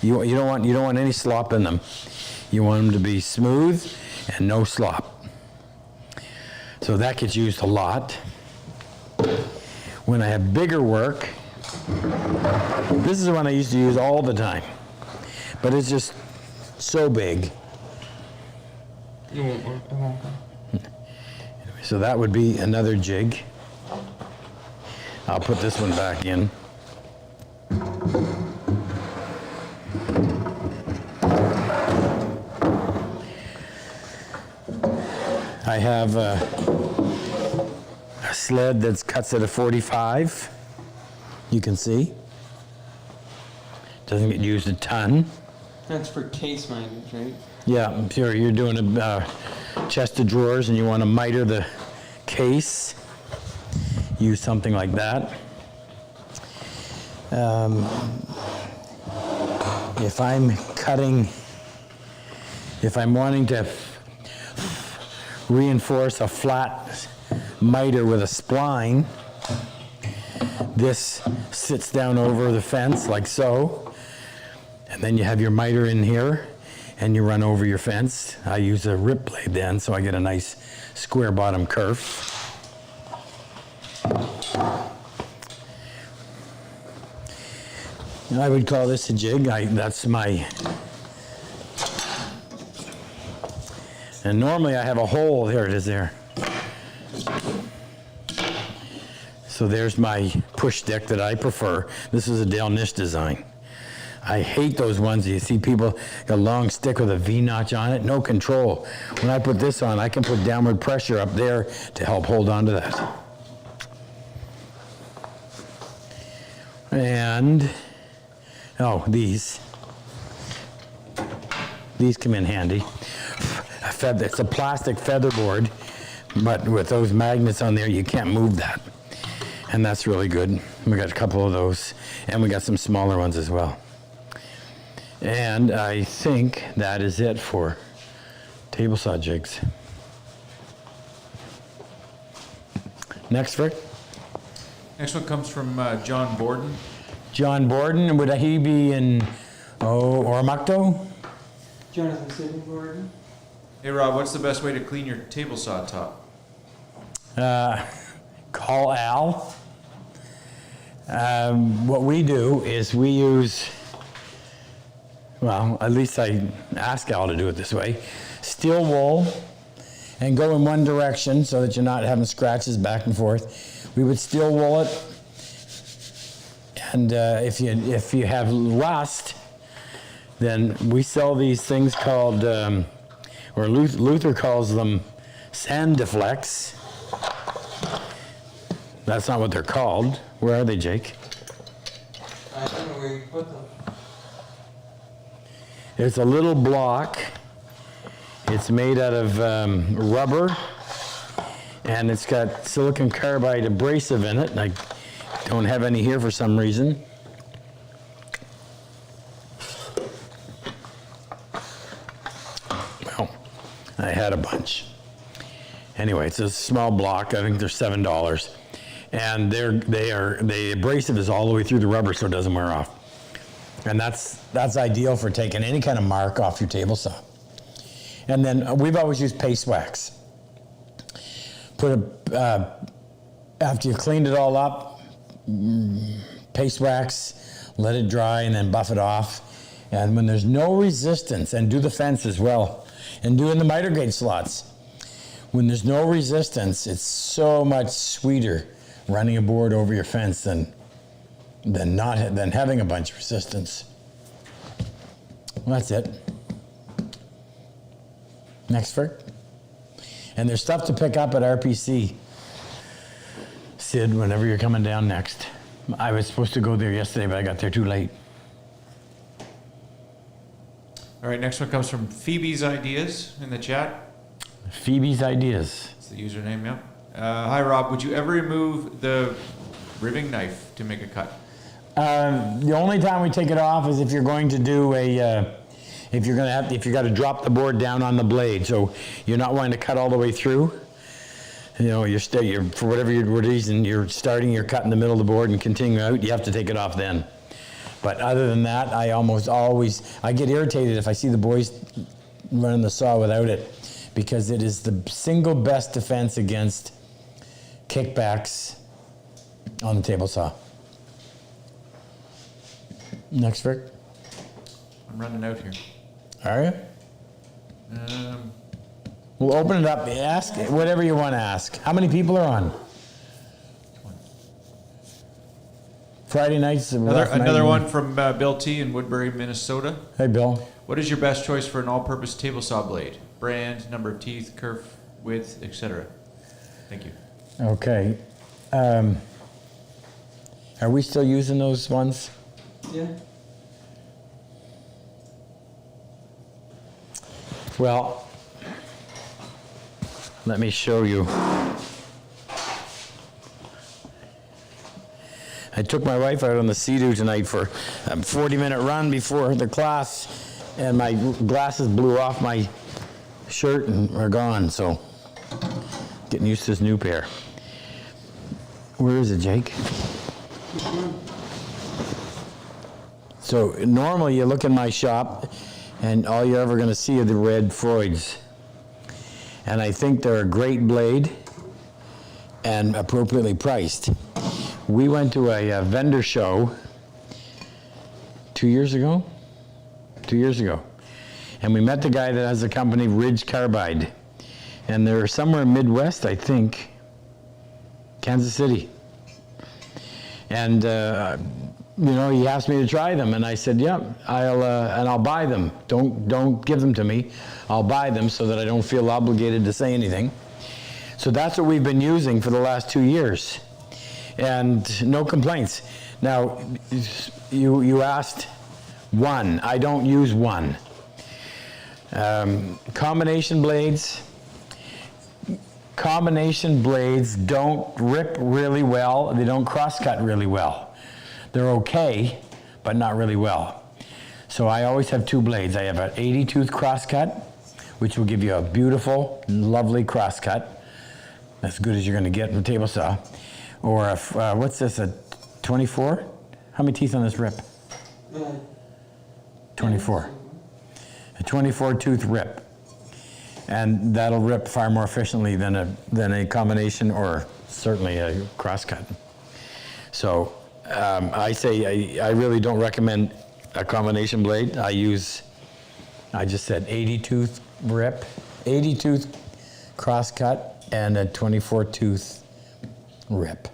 you don't want any slop in them. You want them to be smooth and no slop. So that gets used a lot. When I have bigger work, this is the one I used to use all the time. But it's just so big. It won't work. So that would be another jig. I'll put this one back in. I have a sled that cuts at a 45. You can see. Doesn't get used a ton. That's for case miters, right? Yeah, I'm sure you're doing a chest of drawers and you want to miter the case. Use something like that. If I'm wanting to reinforce a flat miter with a spline, this sits down over the fence like so, and then you have your miter in here and you run over your fence. I use a rip blade then, so I get a nice square bottom kerf. I would call this a jig. That's my, and normally I have a hole, there it is there. So there's my push stick that I prefer. This is a Dale Nish design. I hate those ones you see people got a long stick with a V-notch on it, no control. When I put this on, I can put downward pressure up there to help hold on to that. And, oh, these come in handy. It's a plastic feather board, but with those magnets on there, you can't move that. And that's really good. We got a couple of those, and we got some smaller ones as well. And I think that is it for table saw jigs. Next, Rick. Next one comes from John Borden. John Borden, would he be in Oromocto? Jonathan Sidney Gordon. Hey Rob, what's the best way to clean your table saw top? Call Al. What we do is we use, well, at least I ask Al to do it this way, steel wool and go in one direction so that you're not having scratches back and forth. We would steel wool it, and if you have rust, then we sell these things called, or Luther calls them sand deflects. That's not what they're called. Where are they, Jake? I don't know where you put them. It's a little block. It's made out of rubber, and it's got silicon carbide abrasive in it. I don't have any here for some reason. Well, I had a bunch. Anyway, it's a small block. I think they're $7. And the abrasive is all the way through the rubber so it doesn't wear off. And that's ideal for taking any kind of mark off your table saw. And then we've always used paste wax. After you've cleaned it all up, paste wax, let it dry, and then buff it off. And when there's no resistance, and do the fence as well, and do in the miter gauge slots. When there's no resistance, it's so much sweeter running a board over your fence than having a bunch of resistance. Well, that's it. Next, Frick. And there's stuff to pick up at RPC. Sid, whenever you're coming down next. I was supposed to go there yesterday, but I got there too late. All right, next one comes from Phoebe's Ideas in the chat. Phoebe's Ideas. That's the username, yeah. Hi Rob, would you ever remove the riving knife to make a cut? The only time we take it off is if you're going to do if you got to drop the board down on the blade. So you're not wanting to cut all the way through. You know, you're for whatever reason, you're starting your cut in the middle of the board and continue out, you have to take it off then. But other than that, I almost always, I get irritated if I see the boys running the saw without it, because it is the single best defense against kickbacks on the table saw. Next, Rick. I'm running out here. Are you? We'll open it up. Ask whatever you want to ask. How many people are on? Friday nights. Another one from Bill T. in Woodbury, Minnesota. Hey, Bill. What is your best choice for an all-purpose table saw blade? Brand, number of teeth, kerf, width, etc. Thank you. Okay. Are we still using those ones? Yeah. Well, let me show you. I took my wife out on the Sea-Doo tonight for a 40-minute run before the class, and my glasses blew off my shirt and are gone, so getting used to this new pair. Where is it, Jake? So normally you look in my shop and all you're ever going to see are the red Freuds. And I think they're a great blade and appropriately priced. We went to a vendor show 2 years ago? 2 years ago. And we met the guy that has the company Ridge Carbide. And they're somewhere in Midwest, I think, Kansas City. And you know, he asked me to try them, and I said, "Yeah, I'll buy them. Don't give them to me. I'll buy them so that I don't feel obligated to say anything." So that's what we've been using for the last 2 years, and no complaints. Now, you asked one. I don't use one. Combination blades. Combination blades don't rip really well. They don't cross-cut really well. They're okay, but not really well. So I always have two blades. I have an 80 tooth crosscut, which will give you a beautiful, lovely crosscut. As good as you're going to get in a table saw. Or a, what's this, a 24? How many teeth on this rip? 24. A 24 tooth rip. And that'll rip far more efficiently than a combination or certainly a crosscut. So I say I really don't recommend a combination blade. I just said 80 tooth rip, 80 tooth crosscut, and a 24 tooth rip.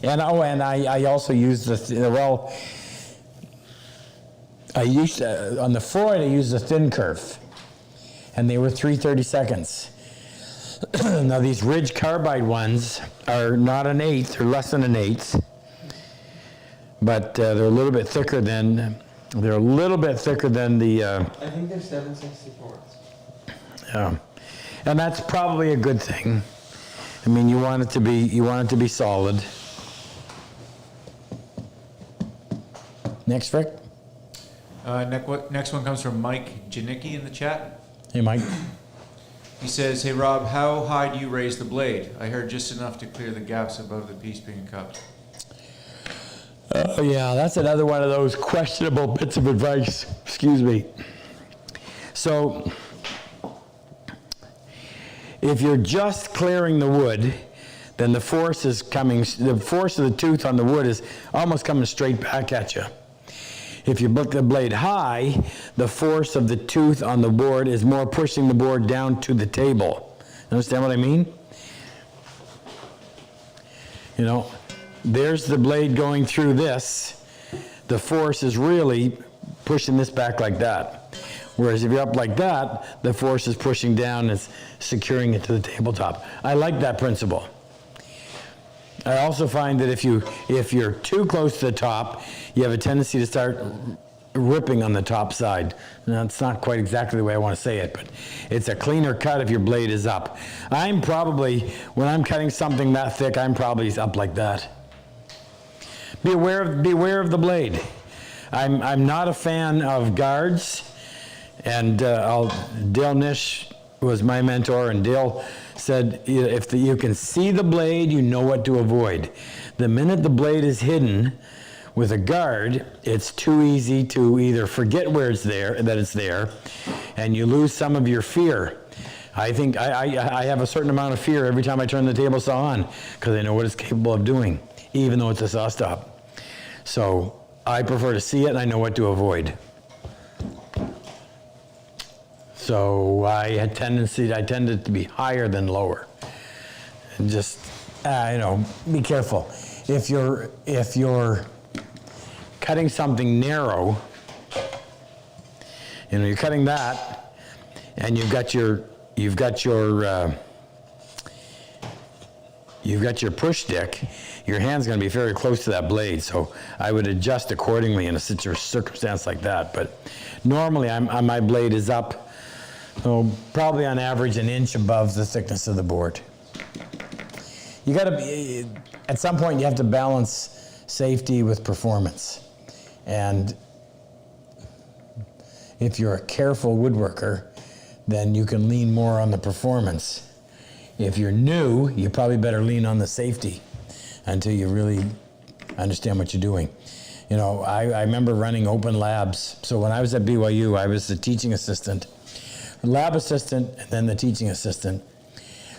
And I also use on the Freud I used the thin kerf. And they were 3/32. Now these Ridge Carbide ones are not an eighth, they're less than an eighth, but they're a little bit thicker than the. I think they're 7/64. And that's probably a good thing. I mean, you want it to be solid. Next, Rick. Next one comes from Mike Janicki in the chat. Hey, Mike. He says, "Hey Rob, how high do you raise the blade? I heard just enough to clear the gaps above the piece being cupped." Oh yeah, that's another one of those questionable bits of advice. Excuse me. So, if you're just clearing the wood, then the force of the tooth on the wood is almost coming straight back at you. If you put the blade high, the force of the tooth on the board is more pushing the board down to the table. Understand what I mean? You know, there's the blade going through this. The force is really pushing this back like that. Whereas if you're up like that, the force is pushing down and securing it to the tabletop. I like that principle. I also find that if you're too close to the top, you have a tendency to start ripping on the top side. Now, it's not quite exactly the way I want to say it, but it's a cleaner cut if your blade is up. I'm probably, when I'm cutting something that thick, I'm probably up like that. Beware of the blade. I'm not a fan of guards, and Dale Nish was my mentor, and Dale said, if you can see the blade, you know what to avoid. The minute the blade is hidden with a guard, it's too easy to either forget that it's there, and you lose some of your fear. I think I have a certain amount of fear every time I turn the table saw on, because I know what it's capable of doing, even though it's a SawStop. So I prefer to see it, and I know what to avoid. So I tended to be higher than lower. And just, be careful. if you're cutting something narrow, you're cutting that, and you've got your push stick, your hand's going to be very close to that blade, so I would adjust accordingly in a circumstance like that. But normally, my blade is up, probably on average an inch above the thickness of the board. You got to be, at some point, you have to balance safety with performance, and if you're a careful woodworker, then you can lean more on the performance. If you're new, you probably better lean on the safety until you really understand what you're doing. I remember running open labs. So when I was at BYU, I was the teaching assistant, lab assistant, and then the teaching assistant.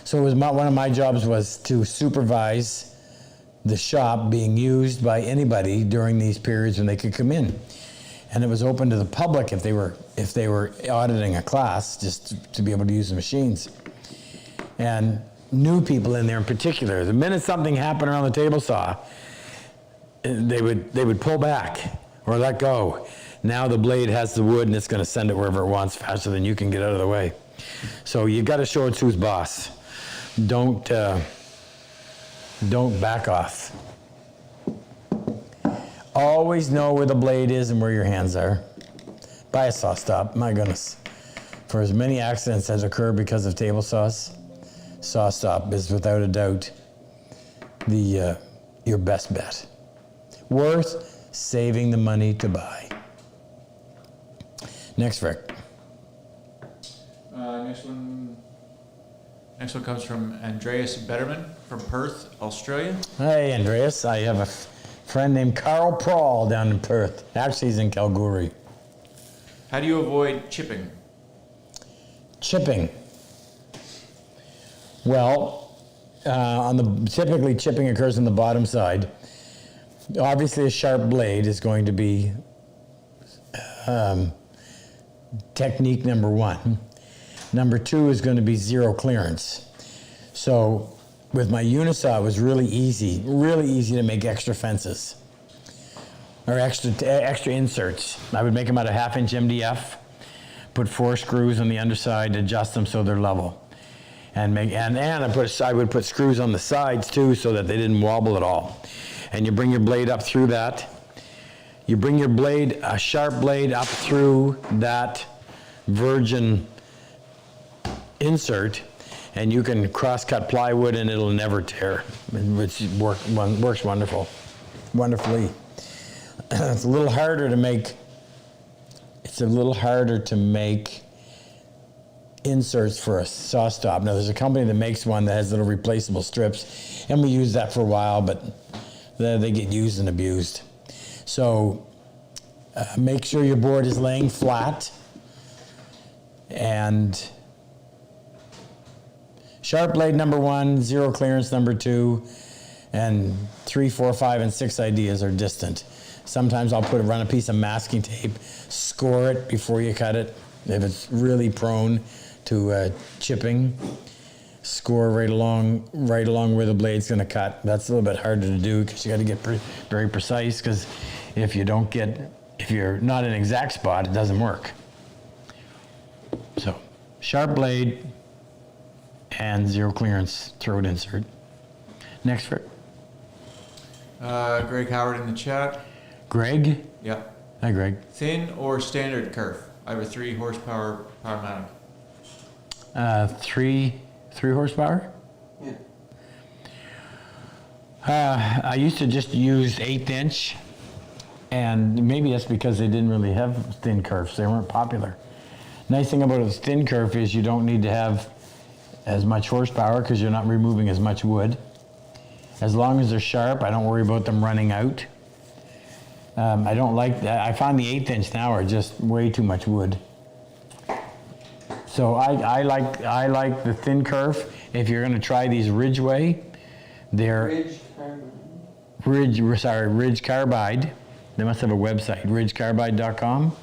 So it was one of my jobs was to supervise the shop being used by anybody during these periods when they could come in. And it was open to the public if they were auditing a class, just to be able to use the machines. And new people in there in particular, the minute something happened around the table saw, they would pull back or let go. Now the blade has the wood and it's going to send it wherever it wants faster than you can get out of the way. So you got to show it's who's boss. Don't back off. Always know where the blade is and where your hands are. Buy a SawStop, my goodness. For as many accidents as occur because of table saws, SawStop is without a doubt your best bet. Worth saving the money to buy. Next, Rick. Next one comes from Andreas Betterman from Perth, Australia. Hey, Andreas. I have a friend named Carl Prawl down in Perth. Actually, he's in Kalgoorlie. How do you avoid chipping? Chipping. Well, typically chipping occurs on the bottom side. Obviously, a sharp blade is going to be technique number one. Number two is going to be zero clearance. So with my unisaw, it was really easy to make extra fences or extra inserts. I would make them out of 1/2 inch MDF, put 4 screws on the underside, adjust them so they're level. And I would put screws on the sides too so that they didn't wobble at all. And you bring your blade up through that. You bring your blade, a sharp blade, up through that virgin insert, and you can cross-cut plywood and it'll never tear, which works wonderfully. It's a little harder to make inserts for a SawStop. Now there's a company that makes one that has little replaceable strips, and we used that for a while, but they get used and abused. So make sure your board is laying flat, and sharp blade number 1, zero clearance number 2, and 3, 4, 5, and 6 ideas are distant. Sometimes I'll run a piece of masking tape, score it before you cut it. If it's really prone to chipping, score right along where the blade's going to cut. That's a little bit harder to do because you got to get very precise, because if you're not in an exact spot, it doesn't work. So sharp blade and zero clearance throat insert. Next, Rick. Greg Howard in the chat. Greg? Yeah. Hi, Greg. Thin or standard kerf? I have a 3 horsepower Powermatic. 3 horsepower? Yeah. I used to just use 1/8 inch, and maybe that's because they didn't really have thin kerfs. They weren't popular. Nice thing about a thin kerf is you don't need to have as much horsepower because you're not removing as much wood. As long as they're sharp, I don't worry about them running out. I don't like that. I find the 1/8 inch now are just way too much wood. So I like the thin kerf. If you're going to try these Ridgeway, they're Ridge Carbide. They must have a website, ridgecarbide.com.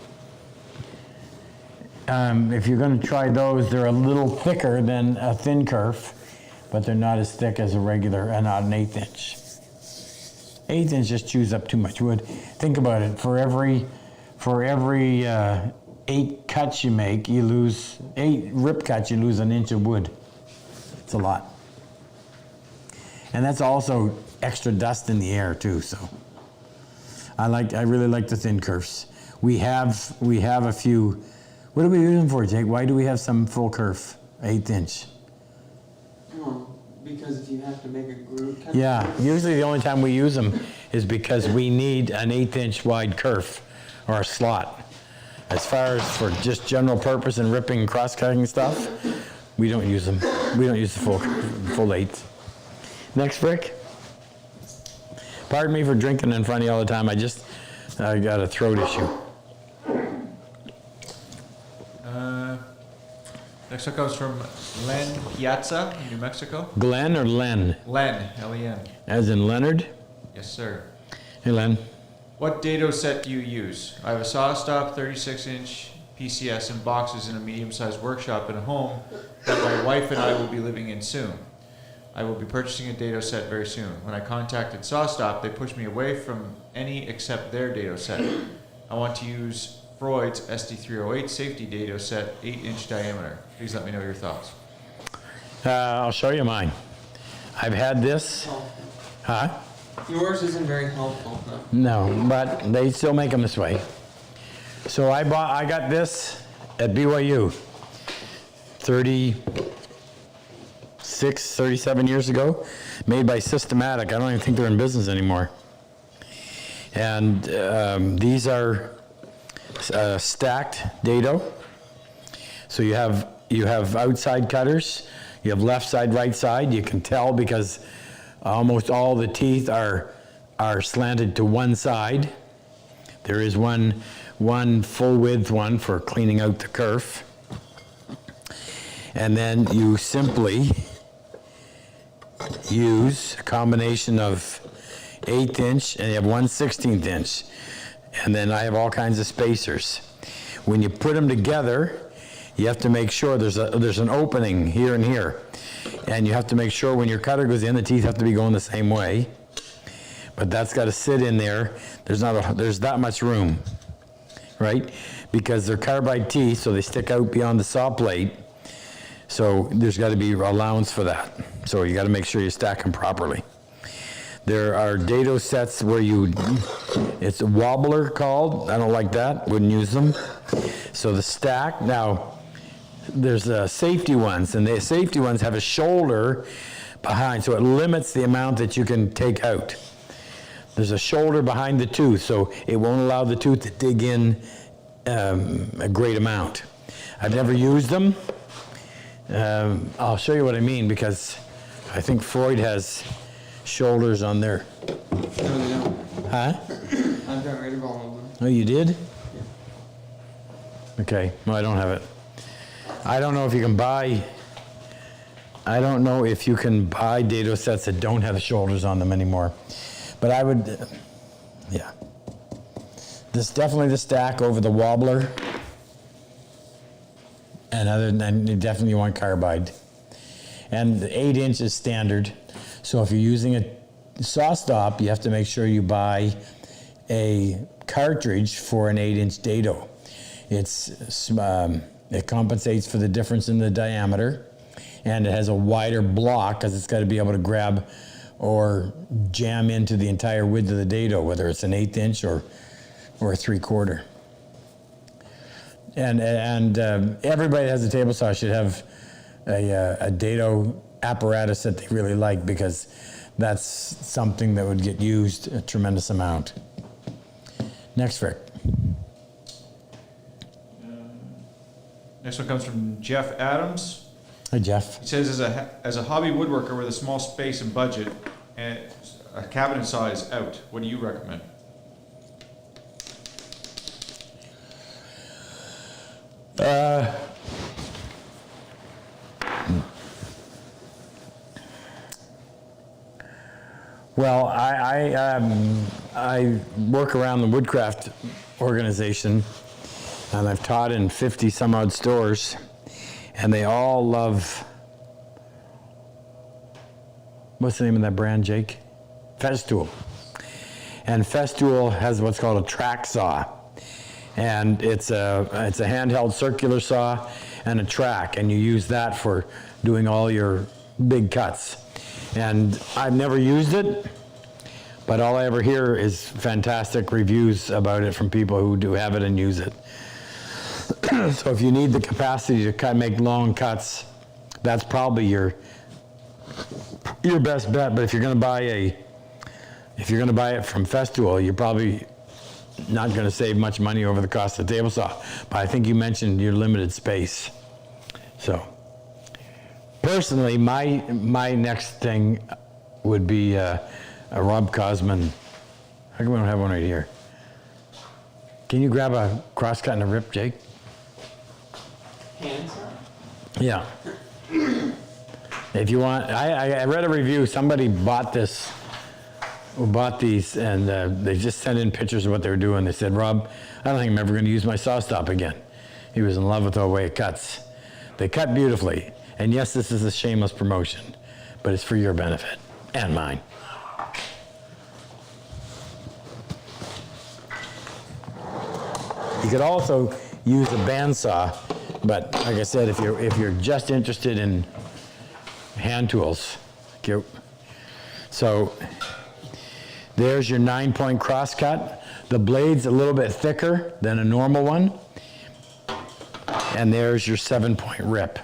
If you're going to try those, they're a little thicker than a thin kerf, but they're not as thick as a regular, and not an 1/8 inch. 1/8 inch just chews up too much wood. Think about it. For every 8 cuts you make, you lose 8 rip cuts. You lose an inch of wood. It's a lot, and that's also extra dust in the air too. So I really like the thin kerfs. We have a few. What are we using for, Jake? Why do we have some full kerf, 1/8 inch? Oh, because if you have to make a groove cut. Yeah, usually the only time we use them is because we need an 1/8 inch wide kerf or a slot. As far as for just general purpose and ripping and cross-cutting stuff, we don't use them. We don't use the full 8. Next, Rick. Pardon me for drinking in front of you all the time. I got a throat issue. Next one comes from Len Piazza in New Mexico. Glenn or Len? Len, L-E-N. As in Leonard? Yes, sir. Hey, Len. What dado set do you use? I have a SawStop 36-inch PCS and boxes in a medium-sized workshop in a home that my wife and I will be living in soon. I will be purchasing a dado set very soon. When I contacted SawStop, they pushed me away from any except their dado set. I want to use Freud's SD308 safety dado set, 8-inch diameter. Please let me know your thoughts. I'll show you mine. I've had this. Huh? Yours isn't very helpful, though. No, but they still make them this way. So I got this at BYU 37 years ago, made by Systematic. I don't even think they're in business anymore. And these are stacked dado. So you have outside cutters, you have left side, right side. You can tell because almost all the teeth are slanted to one side. There is one full width one for cleaning out the kerf. And then you simply use a combination of 1/8 inch and you have 1/16 inch. And then I have all kinds of spacers. When you put them together, you have to make sure there's an opening here and here. And you have to make sure when your cutter goes in, the teeth have to be going the same way. But that's got to sit in there. There's that much room, right? Because they're carbide teeth, so they stick out beyond the saw plate. So there's got to be allowance for that. So you got to make sure you stack them properly. There are dado sets where it's a wobbler called. I don't like that, wouldn't use them. So the stack, now there's safety ones, and the safety ones have a shoulder behind, so it limits the amount that you can take out. There's a shoulder behind the tooth, so it won't allow the tooth to dig in a great amount. I've never used them. I'll show you what I mean, because I think Freud has shoulders on there. No, they don't. Huh? I've got rid of all of them. Oh, you did? Okay, no, I don't have it. I don't know if you can buy dado sets that don't have the shoulders on them anymore. But I would, yeah. This definitely the stack over the wobbler. And other than that, you definitely want carbide. And the 8 inch is standard. So if you're using a SawStop, you have to make sure you buy a cartridge for an 8 inch dado. It compensates for the difference in the diameter, and it has a wider block because it's got to be able to grab or jam into the entire width of the dado, whether it's an 1/8 inch or a 3/4. And everybody that has a table saw should have a dado apparatus that they really like, because that's something that would get used a tremendous amount. Next, Rick. Next one comes from Jeff Adams. Hi, Jeff. He says, as a hobby woodworker with a small space and budget, and a cabinet saw is out, what do you recommend? Well, I work around the Woodcraft organization, and I've taught in 50 some odd stores, and they all love, what's the name of that brand, Jake? Festool. And Festool has what's called a track saw. And it's a handheld circular saw and a track, and you use that for doing all your big cuts. And I've never used it, but all I ever hear is fantastic reviews about it from people who do have it and use it. So if you need the capacity to make long cuts, that's probably your best bet. But if you're going to buy it from Festool, you're probably not going to save much money over the cost of the table saw. But I think you mentioned your limited space. So personally, my next thing would be a RobCosman. How come we don't have one right here? Can you grab a crosscut and a rip, Jake? Hands on. Yeah. If you want, I read a review. Somebody bought these, and they just sent in pictures of what they were doing. They said, "Rob, I don't think I'm ever going to use my SawStop again." He was in love with the way it cuts. They cut beautifully. And yes, this is a shameless promotion, but it's for your benefit and mine. You could also use a bandsaw, but like I said, if you're just interested in hand tools, cute. So there's your 9-point crosscut. The blade's a little bit thicker than a normal one. And there's your 7-point rip.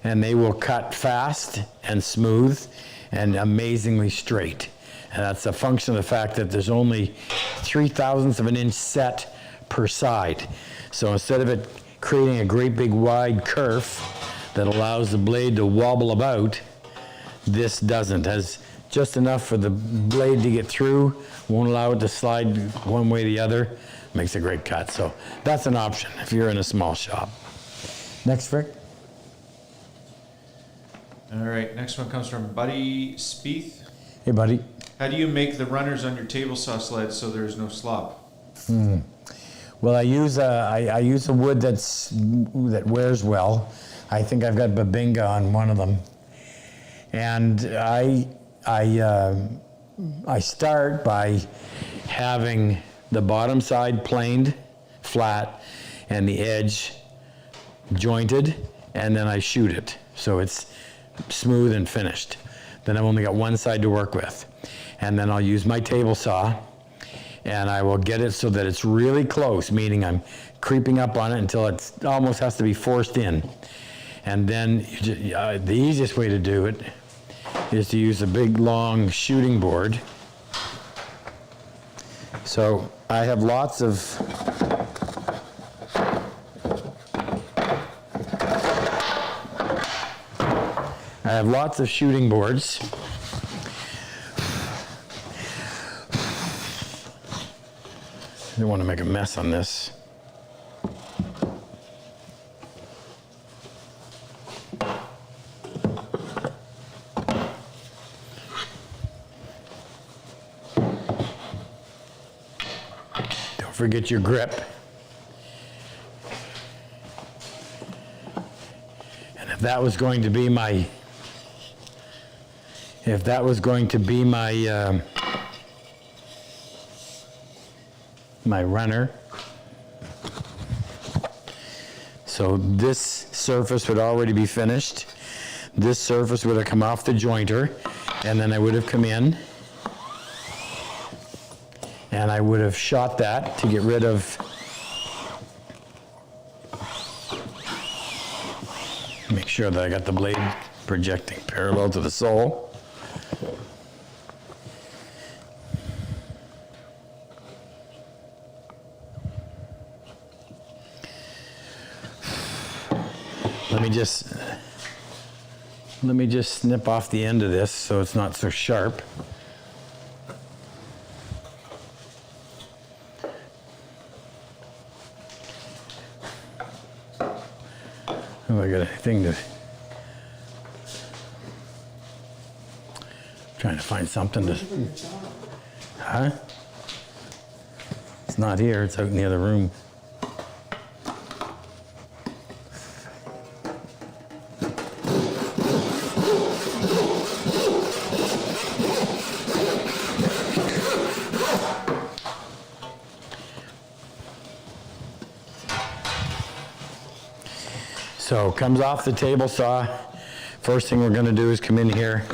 And they will cut fast and smooth and amazingly straight. And that's a function of the fact that there's only 0.03 of an inch set per side. So instead of it creating a great big wide kerf that allows the blade to wobble about, this doesn't. Has just enough for the blade to get through, won't allow it to slide one way or the other. Makes a great cut. So that's an option if you're in a small shop. Next, Rick. All right, next one comes from Buddy Spieth. Hey, buddy. How do you make the runners on your table saw sled so there's no slop? Well, I use a wood that wears well. I think I've got Babinga on one of them, and I start by having the bottom side planed flat and the edge jointed, and then I shoot it so it's smooth and finished. Then I've only got one side to work with, and then I'll use my table saw, and I will get it so that it's really close, meaning I'm creeping up on it until it almost has to be forced in. And then the easiest way to do it is to use a big long shooting board. So I have lots of shooting boards. I don't want to make a mess on this. Don't forget your grip. And if that was going to be my my runner. So this surface would already be finished. This surface would have come off the jointer, and then I would have come in and I would have shot that to get rid of, make sure that I got the blade projecting parallel to the sole. Let me just snip off the end of this so it's not so sharp. Oh, I got a thing to, trying to find something to, huh? It's not here, it's out in the other room. So comes off the table saw. First thing we're gonna do is come in here.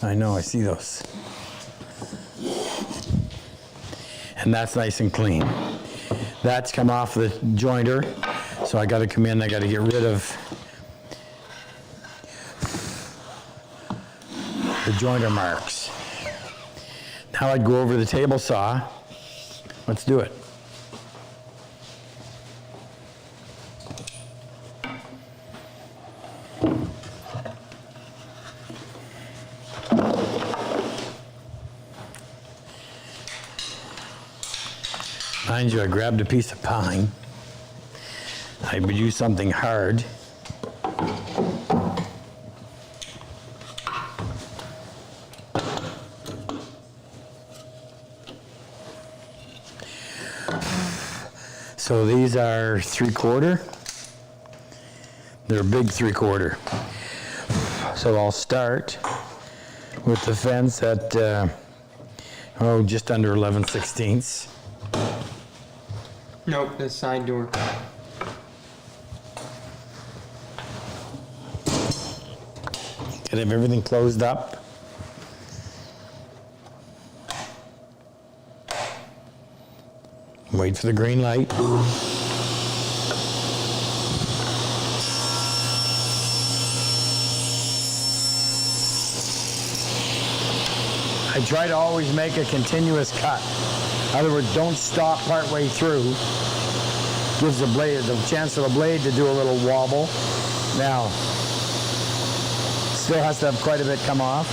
I know, I see those. And that's nice and clean. That's come off the jointer, so I gotta come in, I gotta get rid of the jointer marks. Now I'd go over the table saw. Let's do it. Mind you, I grabbed a piece of pine. I would use something hard. So these are 3/4. They're a big 3/4. So I'll start with the fence at, just under 11/16. Nope, the side door. Gotta have everything closed up. Wait for the green light. I try to always make a continuous cut. In other words, don't stop partway through. Gives the blade the chance for the blade to do a little wobble. Now, still has to have quite a bit come off.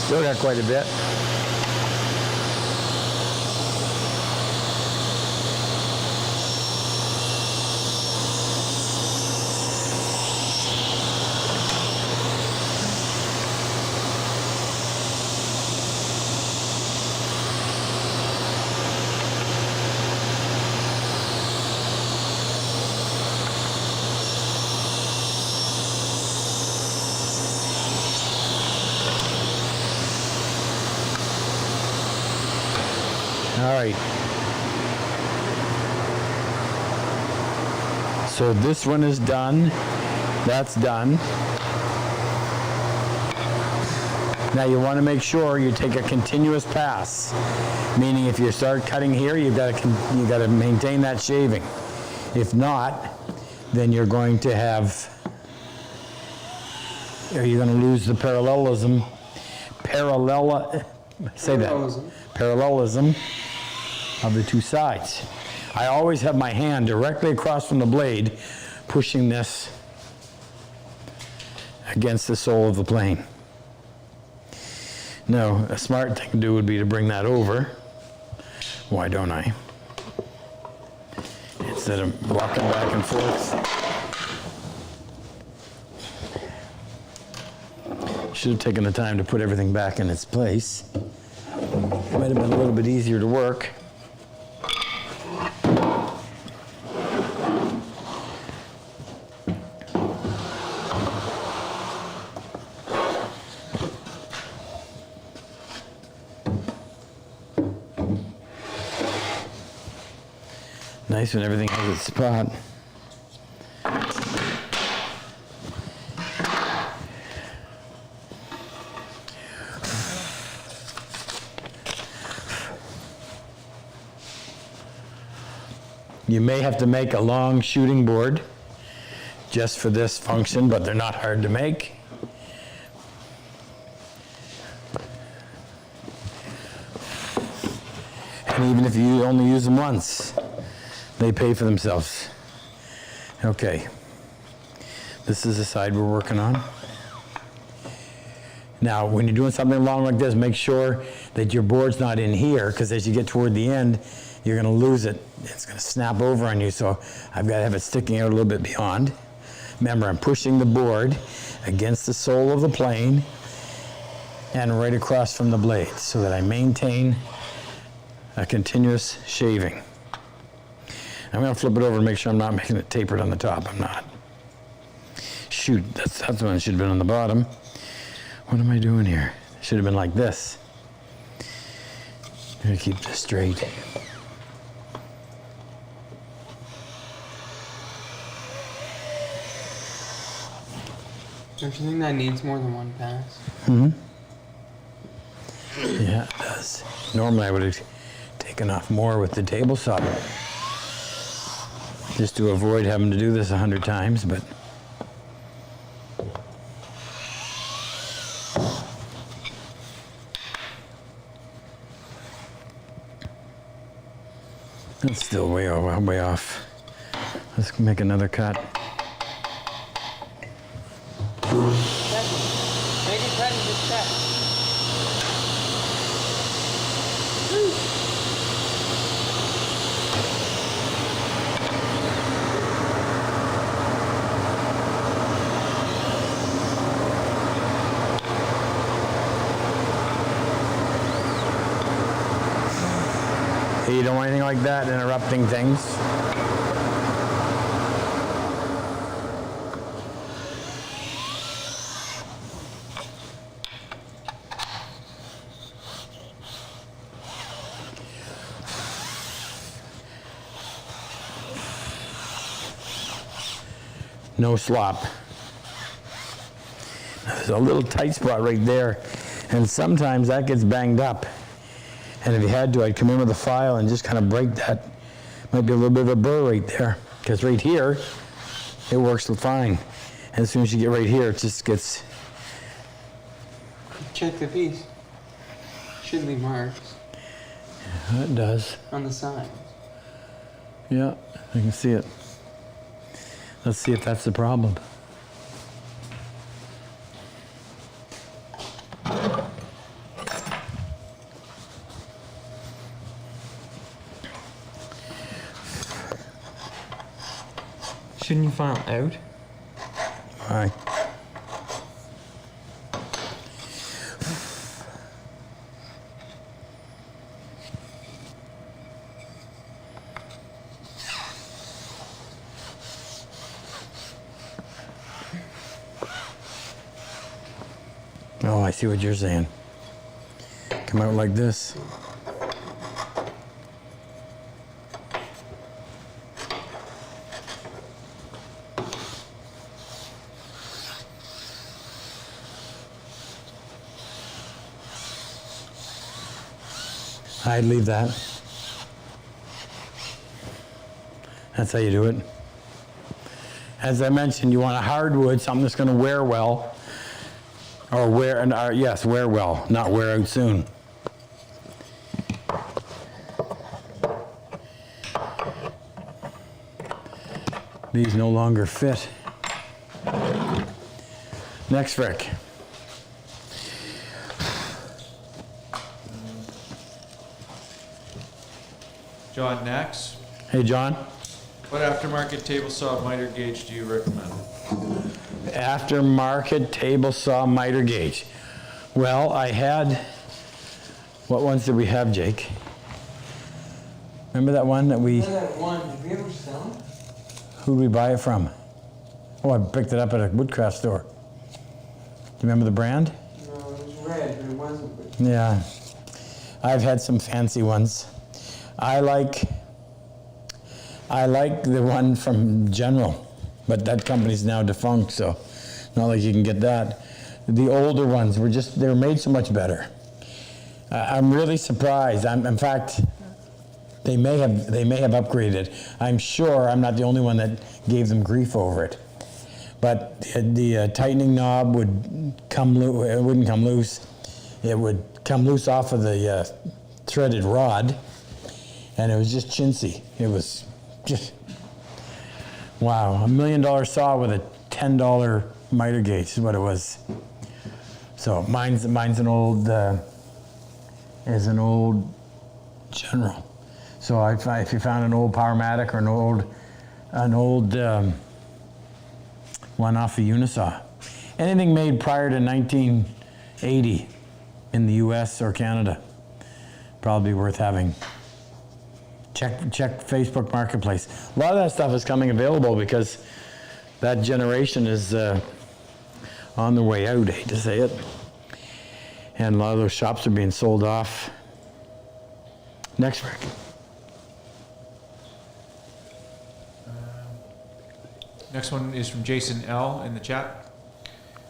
Still got quite a bit. All right. So this one is done. That's done. Now you want to make sure you take a continuous pass, meaning if you start cutting here, you got to maintain that shaving. If not, then you're going to lose the parallelism of the two sides. I always have my hand directly across from the blade, pushing this against the sole of the plane. Now, a smart thing to do would be to bring that over. Why don't I? Instead of walking back and forth. Should have taken the time to put everything back in its place. Might have been a little bit easier to work. Nice when everything has its spot. You may have to make a long shooting board just for this function, but they're not hard to make. And even if you only use them once, they pay for themselves. Okay, this is the side we're working on. Now, when you're doing something long like this, make sure that your board's not in here, because as you get toward the end, you're going to lose it. It's going to snap over on you, so I've got to have it sticking out a little bit beyond. Remember, I'm pushing the board against the sole of the plane and right across from the blade so that I maintain a continuous shaving. I'm gonna flip it over and make sure I'm not making it tapered on the top. I'm not. Shoot, that's the one that should have been on the bottom. What am I doing here? It should have been like this. I'm gonna keep this straight. Don't you think that needs more than one pass? Yeah, it does. Normally I would have taken off more with the table saw, just to avoid having to do this 100 times, but that's still way off. Let's make another cut. Make it cut and just check. Hey, you don't want anything like that interrupting things? No slop. There's a little tight spot right there, and sometimes that gets banged up. And if you had to, I'd come in with a file and just kind of break that. Might be a little bit of a burr right there, because right here, it works fine. And as soon as you get right here, it just gets. Check the piece. Should leave marks Yeah, it does. on the side. Yeah, I can see it. Let's see if that's the problem. Shouldn't you file out? All right. Oh, I see what you're saying. Come out like this. I'd leave that. That's how you do it. As I mentioned, you want a hardwood, something that's going to wear well. Or wear, yes, wear well, not wear out soon. These no longer fit. Next frick. John, next. Hey, John. What aftermarket table saw miter gauge do you recommend? Aftermarket table saw miter gauge. Well, I had, what ones did we have, Jake? Remember that one that we, That one, did we ever sell it? who did we buy it from? Oh, I picked it up at a woodcraft store. Do you remember the brand? No, it was red, but it wasn't red. Yeah. I've had some fancy ones. I like the one from General, but that company's now defunct, so not like you can get that. The older ones were just, they were made so much better. I'm really surprised. In fact, they may have upgraded. I'm sure I'm not the only one that gave them grief over it. But the tightening knob would come loose. It wouldn't come loose. It would come loose off of the threaded rod, and it was just chintzy. It was just wow. $1 million saw with a $10 miter gauge is what it was. So mine's an old General. So if you found an old Powermatic or an old one off a Unisaw, anything made prior to 1980 in the U.S. or Canada, probably worth having. check Facebook Marketplace. A lot of that stuff is coming available because that generation is on the way out, I hate to say it. And a lot of those shops are being sold off. Next, Rick. Next one is from Jason L. in the chat.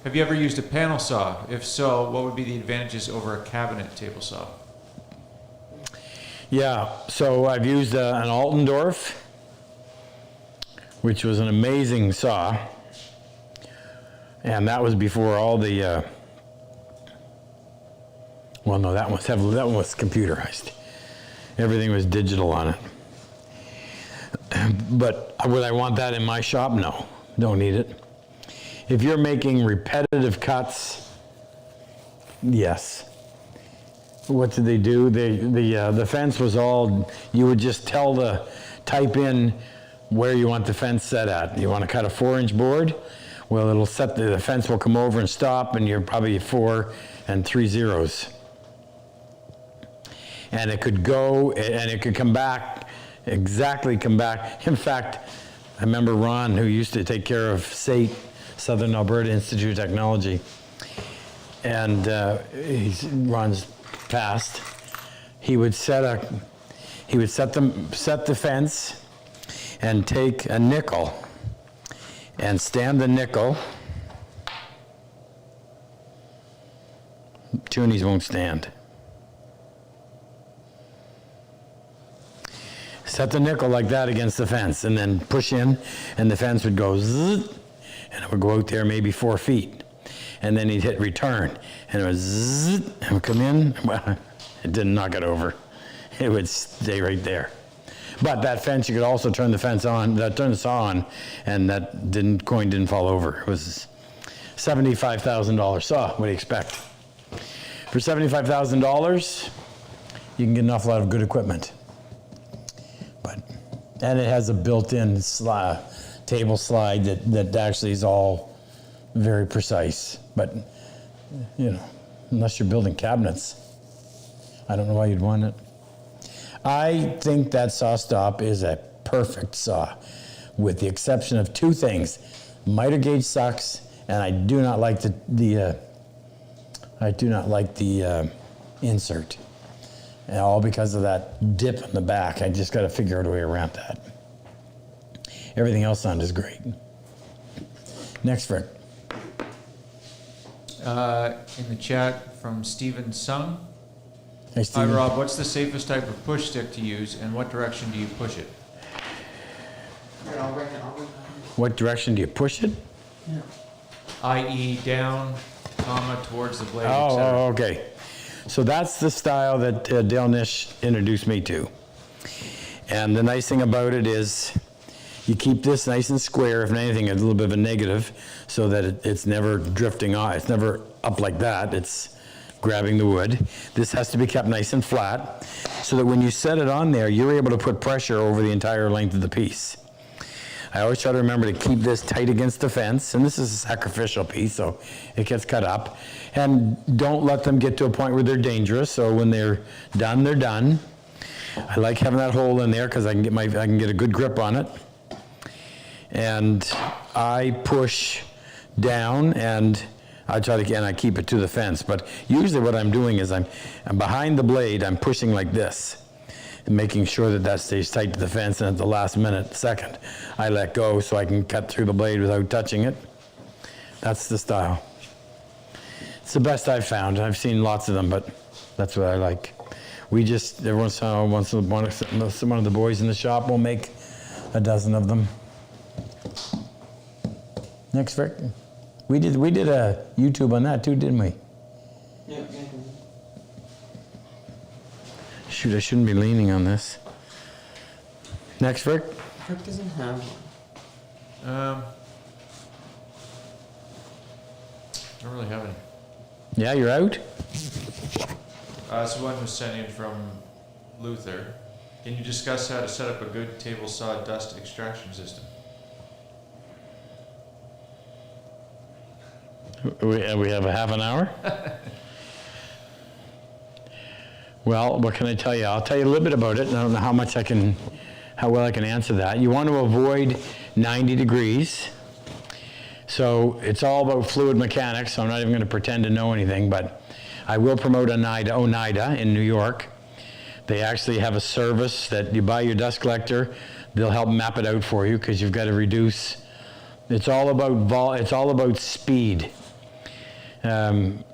Have you ever used a panel saw? If so, what would be the advantages over a cabinet table saw? Yeah, so I've used an Altendorf, which was an amazing saw. And that was before all the, well, no, that one was computerized. Everything was digital on it. But would I want that in my shop? No, don't need it. If you're making repetitive cuts, yes. What did they do? The fence was all, you would just type in where you want the fence set at. You want to cut a 4-inch board? Well, it'll set, the fence will come over and stop, and you're probably 4 and 3 zeros. And it could go, and it could come back, exactly come back. In fact, I remember Ron, who used to take care of SAIT, Southern Alberta Institute of Technology, and Ron's passed. He would set the fence and take a nickel and stand the nickel. Toonies won't stand. Set the nickel like that against the fence and then push in, and the fence would go zzz, and it would go out there maybe 4 feet. And then he'd hit return, and it would zzz, and it would come in. Well, it didn't knock it over. It would stay right there. But that fence, you could also turn the saw on, and that coin didn't fall over. It was $75,000 saw. What do you expect? For $75,000, you can get an awful lot of good equipment. And it has a built-in table slide that actually is all very precise. But, you know, unless you're building cabinets, I don't know why you'd want it. I think that SawStop is a perfect saw, with the exception of 2 things. Miter gauge sucks, and I do not like the insert. And all because of that dip in the back. I just got to figure out a way around that. Everything else on is great. Next, Rick. In the chat from Stephen Sung. Hey, Hi, Stephen. Rob. What's the safest type of push stick to use, and what direction do you push it? Here, I'll bring it. What direction do you push it? Yeah. I.e. down, towards the blade, Oh, etc. okay. So that's the style that Dale Nish introduced me to. And the nice thing about it is you keep this nice and square, if anything, a little bit of a negative, so that it's never drifting off. It's never up like that. It's grabbing the wood. This has to be kept nice and flat, so that when you set it on there, you're able to put pressure over the entire length of the piece. I always try to remember to keep this tight against the fence, and this is a sacrificial piece, so it gets cut up. And don't let them get to a point where they're dangerous, so when they're done, they're done. I like having that hole in there because I can get a good grip on it. And I push down, and I keep it to the fence. But usually what I'm doing is I'm behind the blade, I'm pushing like this, and making sure that stays tight to the fence, and at the last second, I let go so I can cut through the blade without touching it. That's the style. It's the best I've found. I've seen lots of them, but that's what I like. Every once in a while, one of the boys in the shop will make a dozen of them. Next, Rick. We did a YouTube on that too, didn't we? Yeah. Shoot, I shouldn't be leaning on this. Next, Rick. Rick doesn't have one. Don't really have any. Yeah, you're out? So one was sent in from Luther. Can you discuss how to set up a good table saw dust extraction system? We have a half an hour? Well, what can I tell you? I'll tell you a little bit about it. I don't know how well I can answer that. You want to avoid 90 degrees. So it's all about fluid mechanics, so I'm not even going to pretend to know anything, but I will promote Oneida in New York. They actually have a service that you buy your dust collector, they'll help map it out for you because you've got to reduce. It's all about speed.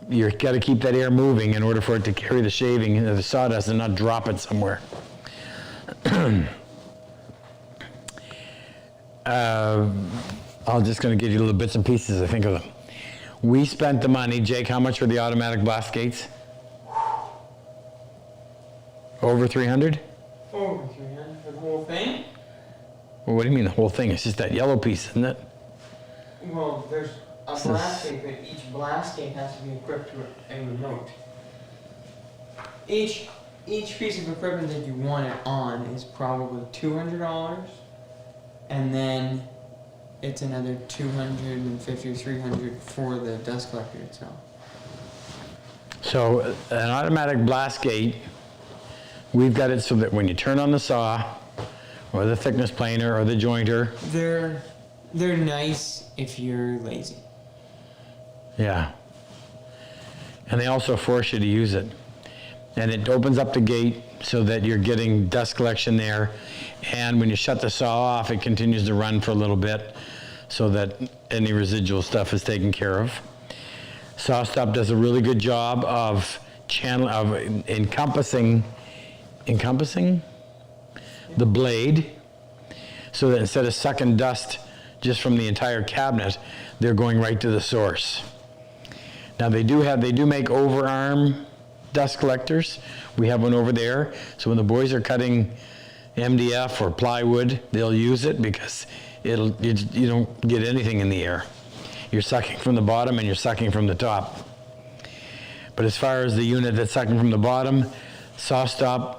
You've got to keep that air moving in order for it to carry the shaving into the sawdust and not drop it somewhere. I'm just going to give you little bits and pieces, I think of them. We spent the money, Jake, how much for the automatic blast gates? Over 300? Over 300 for the whole thing? Well, what do you mean the whole thing? It's just that yellow piece, isn't it? Well, there's a blast gate, but each blast gate has to be equipped with a remote. Each piece of equipment that you want it on is probably $200, and then it's another $250 or $300 for the dust collector itself. So an automatic blast gate, we've got it so that when you turn on the saw, or the thickness planer, or the jointer. They're nice if you're lazy. Yeah. And they also force you to use it. And it opens up the gate so that you're getting dust collection there. And when you shut the saw off, it continues to run for a little bit so that any residual stuff is taken care of. SawStop does a really good job of encompassing the blade so that instead of sucking dust just from the entire cabinet, they're going right to the source. Now they do make overarm dust collectors. We have one over there. So when the boys are cutting MDF or plywood, they'll use it because you don't get anything in the air. You're sucking from the bottom and you're sucking from the top. But as far as the unit that's sucking from the bottom, SawStop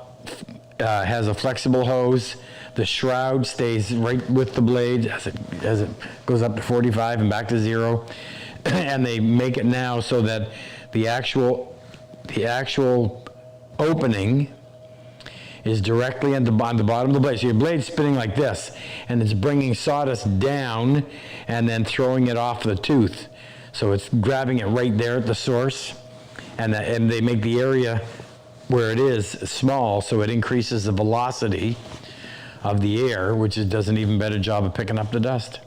has a flexible hose. The shroud stays right with the blade as it goes up to 45 and back to 0. And they make it now so that the actual opening is directly on the bottom of the blade. So your blade's spinning like this, and it's bringing sawdust down and then throwing it off the tooth. So it's grabbing it right there at the source, and they make the area where it is small, so it increases the velocity of the air, which does an even better job of picking up the dust.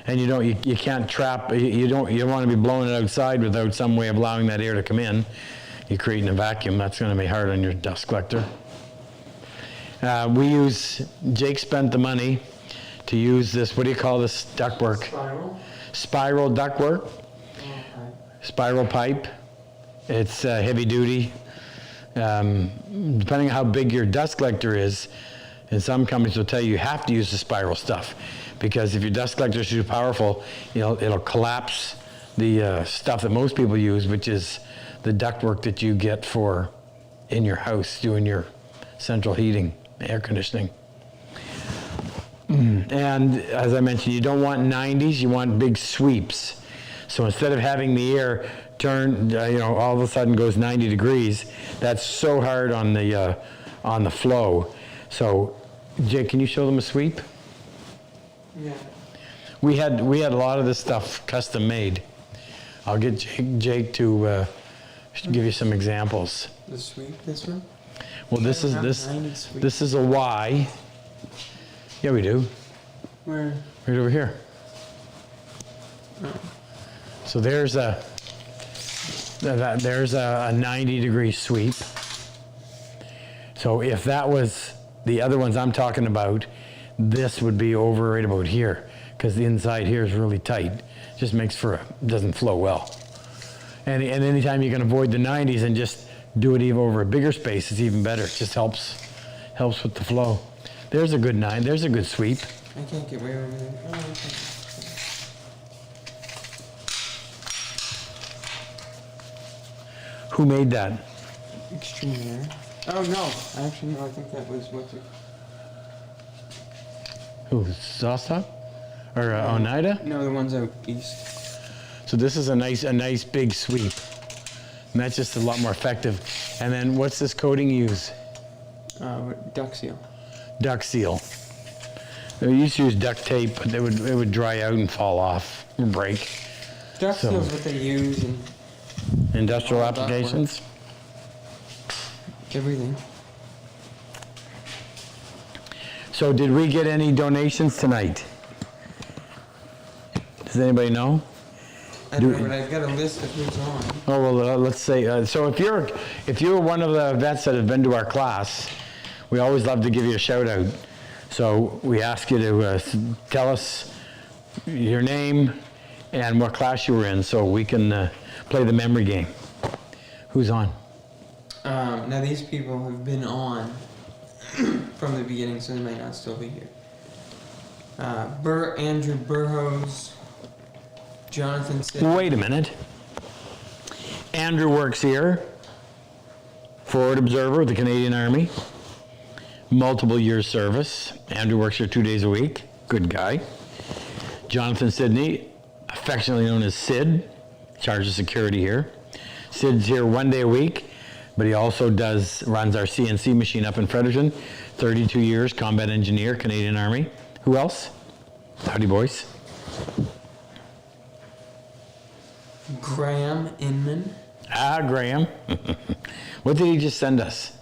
And you can't trap, you don't want to be blowing it outside without some way of allowing that air to come in. You're creating a vacuum, that's going to be hard on your dust collector. Jake spent the money to use this, what do you call this ductwork? Spiral ductwork. Spiral pipe. It's heavy duty. Depending on how big your dust collector is, and some companies will tell you have to use the spiral stuff, because if your dust collector is too powerful, it'll collapse the stuff that most people use, which is the ductwork that you get for in your house doing your central heating, air conditioning. And as I mentioned, you don't want 90s, you want big sweeps. So instead of having the air turn, all of a sudden goes 90 degrees, that's so hard on the flow. So, Jake, can you show them a sweep? Yeah. We had a lot of this stuff custom made. I'll get Jake to give you some examples. The sweep, this one? Well, this is a Y. Yeah, we do. Where? Right over here. Oh. So there's a 90-degree sweep. So if that was the other ones I'm talking about, this would be over right about here, because the inside here is really tight. Just doesn't flow well. And anytime you can avoid the 90s and just do it even over a bigger space, it's even better. It just helps with the flow. There's a good there's a good sweep. I can't get way over there. Oh, okay. Who made that? Extreme air. Oh no, actually no, I think that was what's it? Who, SawStop? Or Oneida? No, the ones out east. So this is a nice big sweep. And that's just a lot more effective. And then what's this coating you use? Duck seal. Duck seal. We used to use duct tape, but it would dry out and fall off or break. Duck So- seal is what they use in Industrial All duct work. applications? everything. So did we get any donations tonight? Does anybody know? I don't know, but I've got a list of who's on. Oh, well, let's say, so if you're one of the vets that have been to our class, we always love to give you a shout out. So we ask you to tell us your name and what class you were in so we can play the memory game. Who's on? Now these people have been on from the beginning, so they might not still be here. Andrew Burrows, Jonathan Sid. Wait a minute. Andrew works here, forward observer with the Canadian Army, multiple years service. Andrew works here 2 days a week, good guy. Jonathan Sidney, affectionately known as Sid, charge of security here. Sid's here 1 day a week, but he also runs our CNC machine up in Fredericton, 32 years, combat engineer, Canadian Army. Who else? Howdy, boys. Graham Inman. Ah, Graham. What did he just send us?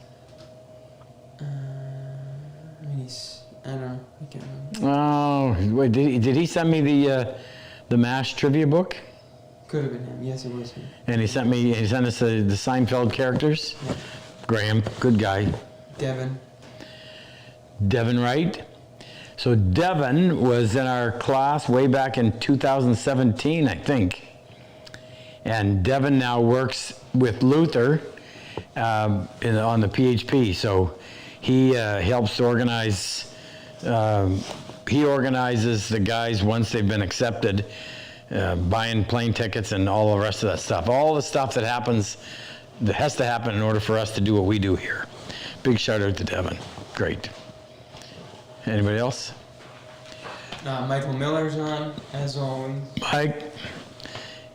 I don't know. I can't remember. Oh, wait, did he send me the MASH trivia book? Could have been him. Yes, it was him. And he sent us the Seinfeld characters? Graham, good guy. Devin. Devin Wright. So Devin was in our class way back in 2017, I think. And Devin now works with Luther on the PHP. So he helps organize, he organizes the guys once they've been accepted, buying plane tickets and all the rest of that stuff. All the stuff that has to happen in order for us to do what we do here. Big shout out to Devin. Great. Anybody else? Michael Miller's on, as always. Mike,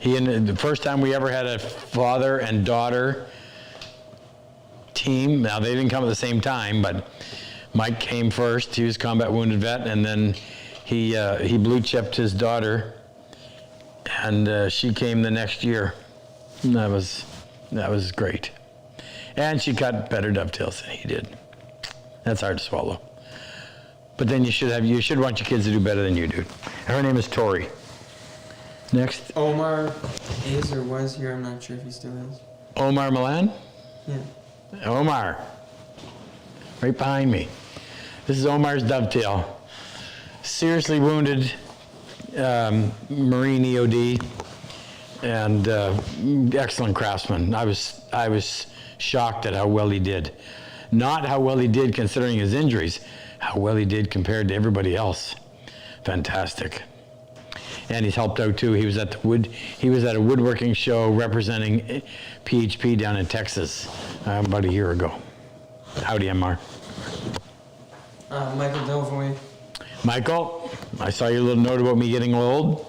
the first time we ever had a father and daughter team. Now they didn't come at the same time, but Mike came first. He was combat wounded vet, and then he blue chipped his daughter, and she came the next year. And that was great. And she cut better dovetails than he did. That's hard to swallow. But then you should want your kids to do better than you do. Her name is Tori. Next, Omar is or was here. I'm not sure if he still is. Omar Milan. Yeah. Omar, right behind me. This is Omar's dovetail. Seriously wounded Marine EOD, and excellent craftsman. I was shocked at how well he did. Not how well he did considering his injuries, how well he did compared to everybody else. Fantastic. And he's helped out too. He was at a woodworking show representing PHP down in Texas about a year ago. Howdy, MR. Michael Delvoye. Michael, I saw your little note about me getting old.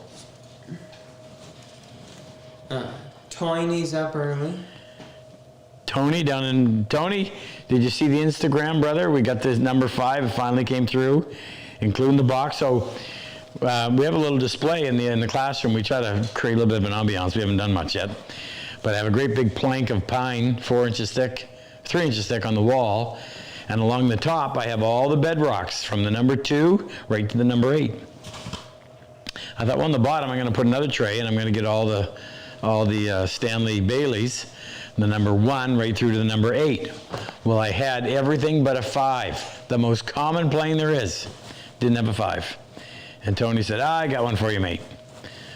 Tiny's up early. Tony, did you see the Instagram, brother? We got this number 5, it finally came through, including the box. So we have a little display in the classroom. We try to create a little bit of an ambiance. We haven't done much yet. But I have a great big plank of pine, 4 inches thick, 3 inches thick on the wall. And along the top, I have all the bedrocks from the number 2 right to the number 8. I thought, well, on the bottom, I'm going to put another tray, and I'm going to get all the Stanley Baileys, the number 1 right through to the number 8. Well, I had everything but a 5, the most common plane there is. Didn't have a 5. And Tony said, I got one for you, mate.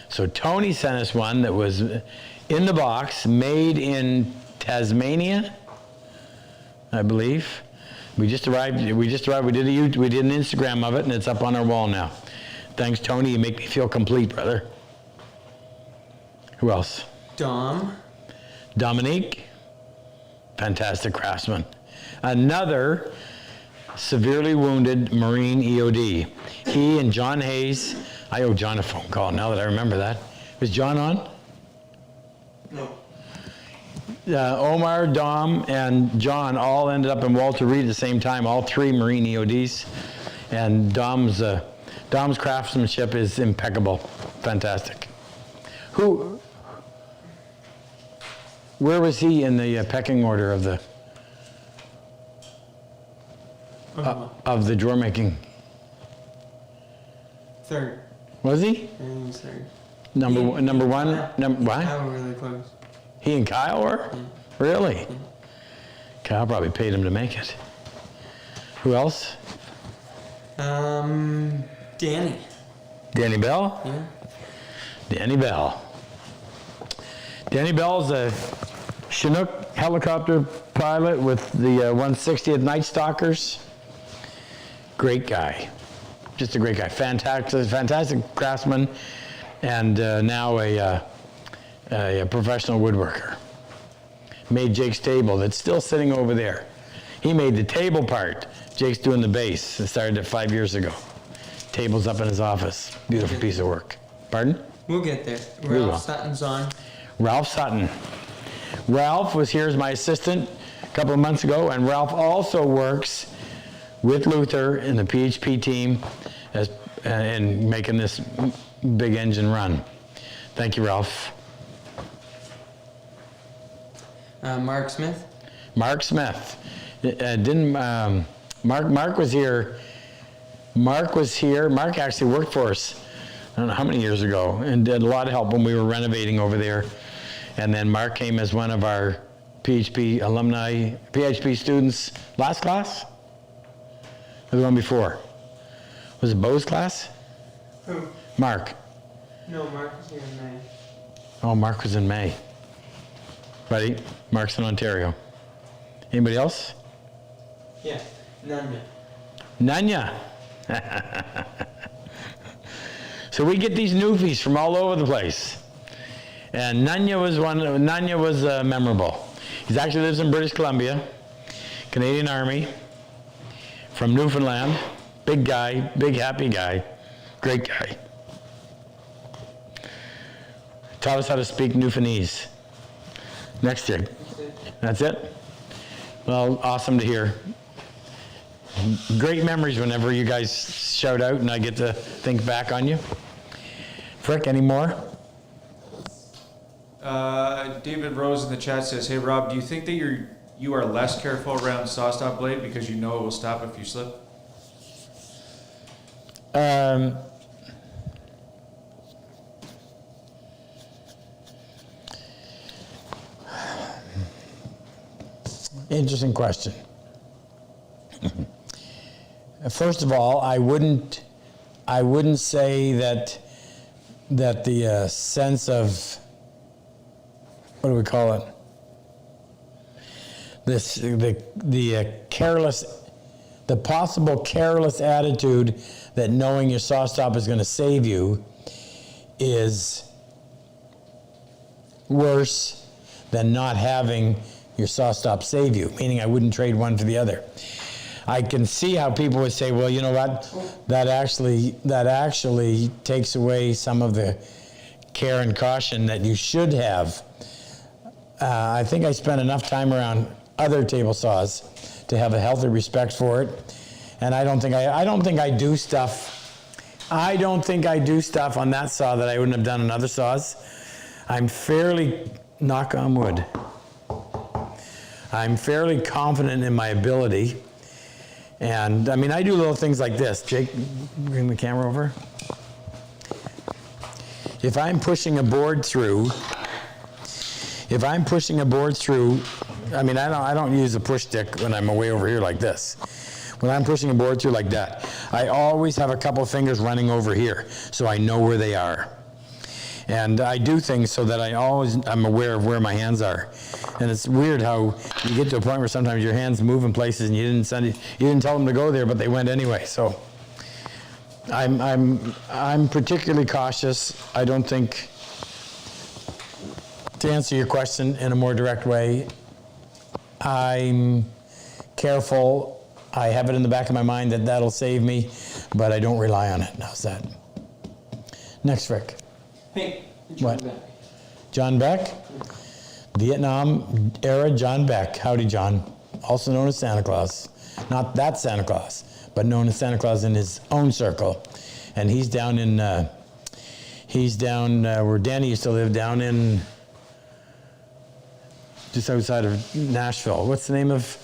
So Tony sent us one that was in the box, made in Tasmania, I believe. We just arrived. We did an Instagram of it, and it's up on our wall now. Thanks, Tony. You make me feel complete, brother. Who else? Dominique, fantastic craftsman. Another severely wounded Marine EOD. He and John Hayes, I owe John a phone call now that I remember that. Was John on? No. Omar, Dom, and John all ended up in Walter Reed at the same time, all three Marine EODs. And Dom's craftsmanship is impeccable, fantastic. Where was he in the pecking order of the drawer making? Third. Was he? I think he was third. Number one? What? Kyle were really close. He and Kyle were? Yeah. Really? Yeah. Kyle probably paid him to make it. Who else? Danny. Danny Bell? Yeah. Danny Bell. Danny Bell's a Chinook helicopter pilot with the 160th Night Stalkers. Great guy. Just a great guy. Fantastic craftsman, and now a professional woodworker. Made Jake's table that's still sitting over there. He made the table part. Jake's doing the base. It started 5 years ago. Table's up in his office. Beautiful piece of work. Pardon? We'll get there. We will. Ralph Sutton's on. Ralph Sutton. Ralph was here as my assistant a couple of months ago, and Ralph also works with Luther in the PHP team and making this big engine run. Thank you, Ralph. Mark Smith. Mark Smith. Mark was here. Mark was here. Mark actually worked for us, I don't know how many years ago, and did a lot of help when we were renovating over there. And then Mark came as one of our PHP alumni, PHP students last class? Or the one before? Was it Bo's class? Who? Mark. No, Mark was here in May. Oh, Mark was in May. Buddy, Mark's in Ontario. Anybody else? Yeah, Nanya. Nanya. So we get these newfies from all over the place. And Nanya was memorable. He actually lives in British Columbia, Canadian Army, from Newfoundland. Big guy, big happy guy, great guy. Taught us how to speak Newfoundlandese. Next jig. That's it? Well, awesome to hear. Great memories whenever you guys shout out and I get to think back on you. Frick, any more? David Rose in the chat says, "Hey Rob, do you think that you are less careful around SawStop blade because you know it will stop if you slip?" Interesting question. First of all, I wouldn't say that the sense of, what do we call it? The careless, the possible careless attitude that knowing your SawStop is going to save you is worse than not having your SawStop save you, meaning I wouldn't trade one for the other. I can see how people would say, well, you know what, that actually takes away some of the care and caution that you should have. I think I spent enough time around other table saws to have a healthy respect for it, and I don't think I do stuff on that saw that I wouldn't have done on other saws. I'm fairly, knock on wood, I'm fairly confident in my ability. And I mean, I do little things like this. Jake, bring the camera over. If I'm pushing a board through, I mean, I don't use a push stick when I'm way over here like this. When I'm pushing a board through like that, I always have a couple fingers running over here, so I know where they are. And I do things so that I'm aware of where my hands are. And it's weird how you get to a point where sometimes your hands move in places and you didn't tell them to go there, but they went anyway. So I'm particularly cautious. I don't think, to answer your question in a more direct way, I'm careful. I have it in the back of my mind that that'll save me, but I don't rely on it. How's that? Next, Rick. Hey, What? Beck. John Beck? Vietnam era John Beck. Howdy, John. Also known as Santa Claus. Not that Santa Claus, but known as Santa Claus in his own circle. And he's down in, where Danny used to live, down in, just outside of Nashville. What's the name of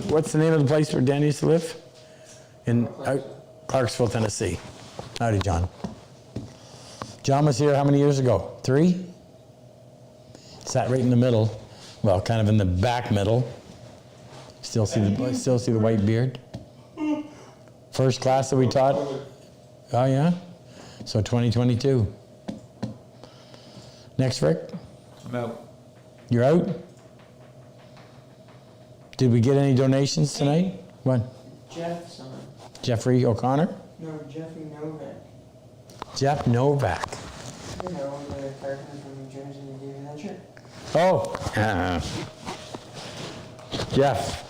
the place where Danny used to live? In Clarksville, Tennessee. Howdy, John. John was here how many years ago? 3? Sat right in the middle. Well, kind of in the back middle. Still see the white beard. First class that we taught. Oh yeah. So 2022. Next, Rick. I'm out. You're out. Did we get any donations tonight? What? Jeff's on. Jeffrey O'Connor. No, Jeffrey Novak. Jeff Novak. You know, the carpenter from New Jersey that gave you that shirt. Oh. Jeff.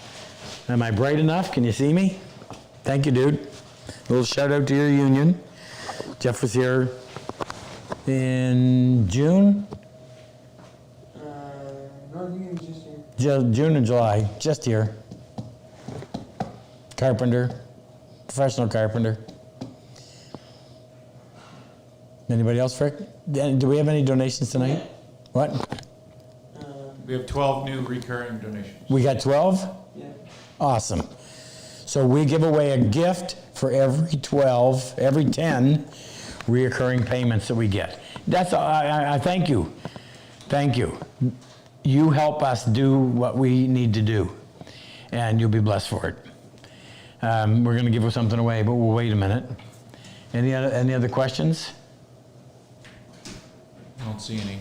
Am I bright enough? Can you see me? Thank you, dude. A little shout out to your union. Jeff was here in June? No, he was just here. June and July, just here. Carpenter, professional carpenter. Anybody else, Rick? Do we have any donations tonight? What? We have 12 new recurring donations. We got 12? Yeah. Awesome. So we give away a gift for every 10 reoccurring payments that we get. That's I thank you. Thank you. You help us do what we need to do, and you'll be blessed for it. We're going to give something away, but we'll wait a minute. Any other questions? I don't see any.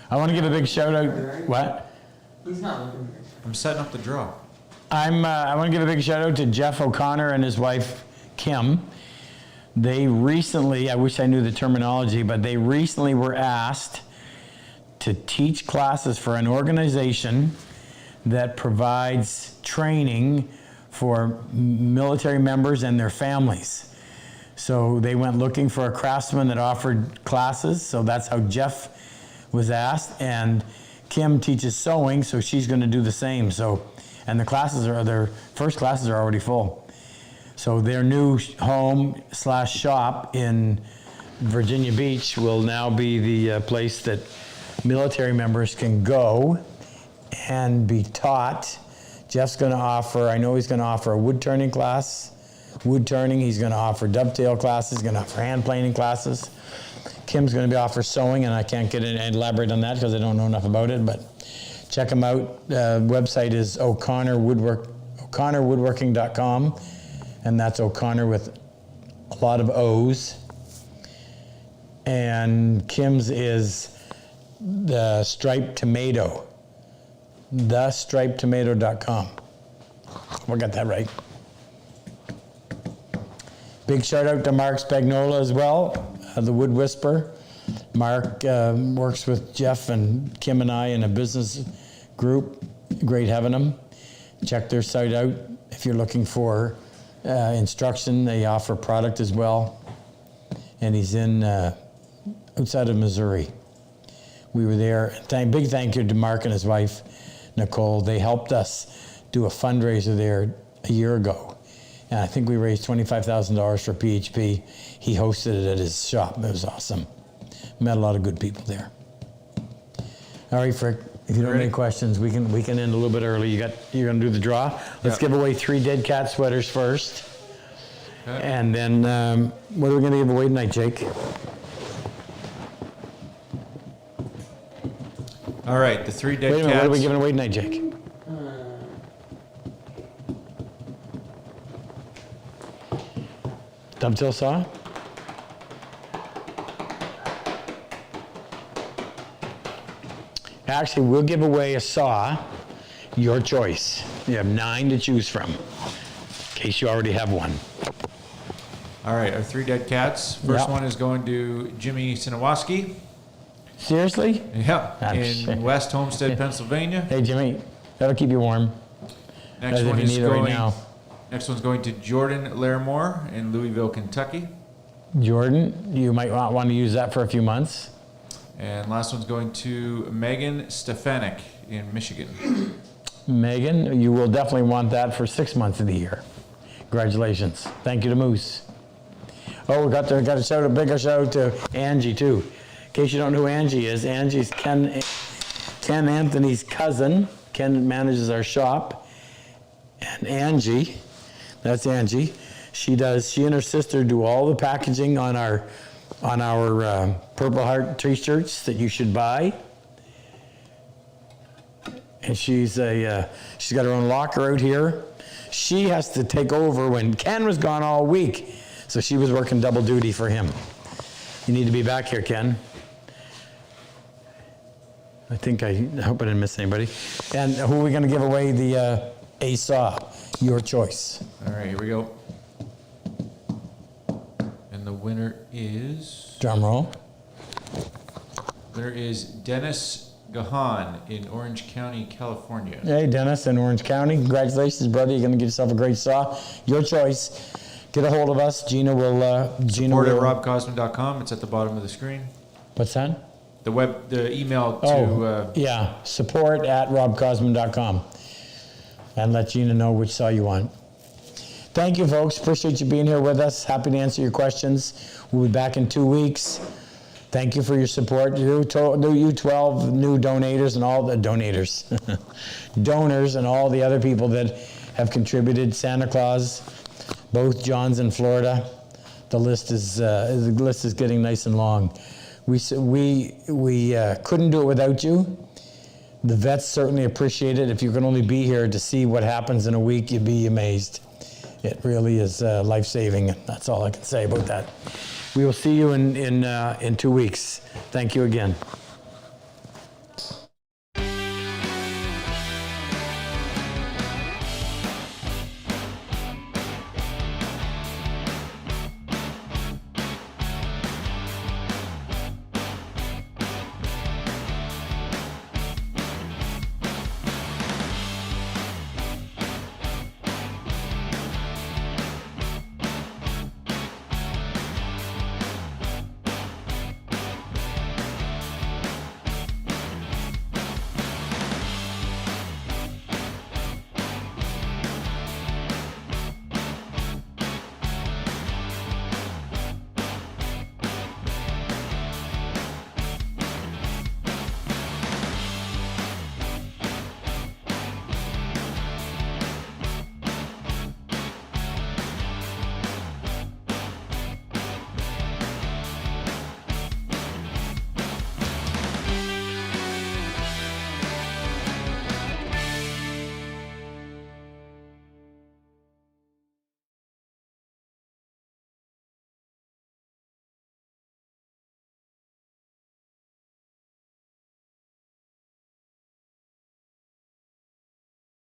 I want to give a big shout out. What? He's not looking here. I'm setting up the draw. I want to give a big shout out to Jeff O'Connor and his wife Kim. They recently, I wish I knew the terminology, but they recently were asked to teach classes for an organization that provides training for military members and their families. So they went looking for a craftsman that offered classes, so that's how Jeff was asked, and Kim teaches sewing, so she's going to do the same. So, and their first classes are already full. So their new home/shop in Virginia Beach will now be the place that military members can go and be taught. Jeff's going to offer, I know he's going to offer a wood turning class, he's going to offer dovetail classes, he's going to offer hand planing classes. Kim's going to be offer sewing, and I can't get in and elaborate on that because I don't know enough about it, but check him out. Website is o'connorwoodworking.com, and that's O'Connor with a lot of O's. And Kim's is the Striped Tomato, thestripedtomato.com. We got that right. Big shout out to Mark Spagnola as well, the Wood Whisperer. Mark works with Jeff and Kim and I in a business group. Great having him. Check their site out if you're looking for instruction. They offer product as well. And he's in outside of Missouri. We were there. Big thank you to Mark and his wife, Nicole. They helped us do a fundraiser there a year ago. And I think we raised $25,000 for PHP. He hosted it at his shop. It was awesome. Met a lot of good people there. All right, Frick, if you don't have any questions, we can end a little bit early. You're gonna do the draw. Let's give away 3 dead cat sweaters first. Okay. And then what are we gonna give away tonight, Jake? All right, the 3 dead Wait a minute, cats. what are we giving away tonight, Jake? Dovetail saw? Actually, we'll give away a saw, your choice. You have 9 to choose from, in case you already have one. All right, our 3 dead cats. First Yep. one is going to Jimmy Sinawaski. Seriously? Yeah, Ah, in shit. West Homestead, Pennsylvania. Hey, Jimmy, that'll keep you warm. Next As if one you is need it right going. now. Next one's going to Jordan Larimore in Louisville, Kentucky. Jordan, you might want to use that for a few months. And last one's going to Megan Stefanik in Michigan. Megan, you will definitely want that for 6 months of the year. Congratulations. Thank you to Moose. Oh, we got to shout a bigger shout out to Angie too. In case you don't know who Angie is, Angie's Ken Anthony's cousin. Ken manages our shop. And Angie, that's Angie. She and her sister do all the packaging on our Purple Heart t-shirts that you should buy. And she's got her own locker out here. She has to take over when Ken was gone all week. So she was working double duty for him. You need to be back here, Ken. I hope I didn't miss anybody. And who are we going to give away the a saw? Your choice. All right, here we go. And the winner is... Drum roll. Winner is Dennis Gahan in Orange County, California. Hey, Dennis in Orange County. Congratulations, brother. You're going to get yourself a great saw. Your choice. Get a hold of us. Gina will... Support at RobCosman.com. It's at the bottom of the screen. What's that? The email to... yeah. Support at RobCosman.com. And let Gina know which saw you want. Thank you, folks. Appreciate you being here with us. Happy to answer your questions. We'll be back in 2 weeks. Thank you for your support. You 12 new donors and all the donors and all the other people that have contributed. Santa Claus, both Johns in Florida. The list is getting nice and long. We couldn't do it without you. The vets certainly appreciate it. If you can only be here to see what happens in a week, you'd be amazed. It really is life-saving. That's all I can say about that. We will see you in 2 weeks. Thank you again.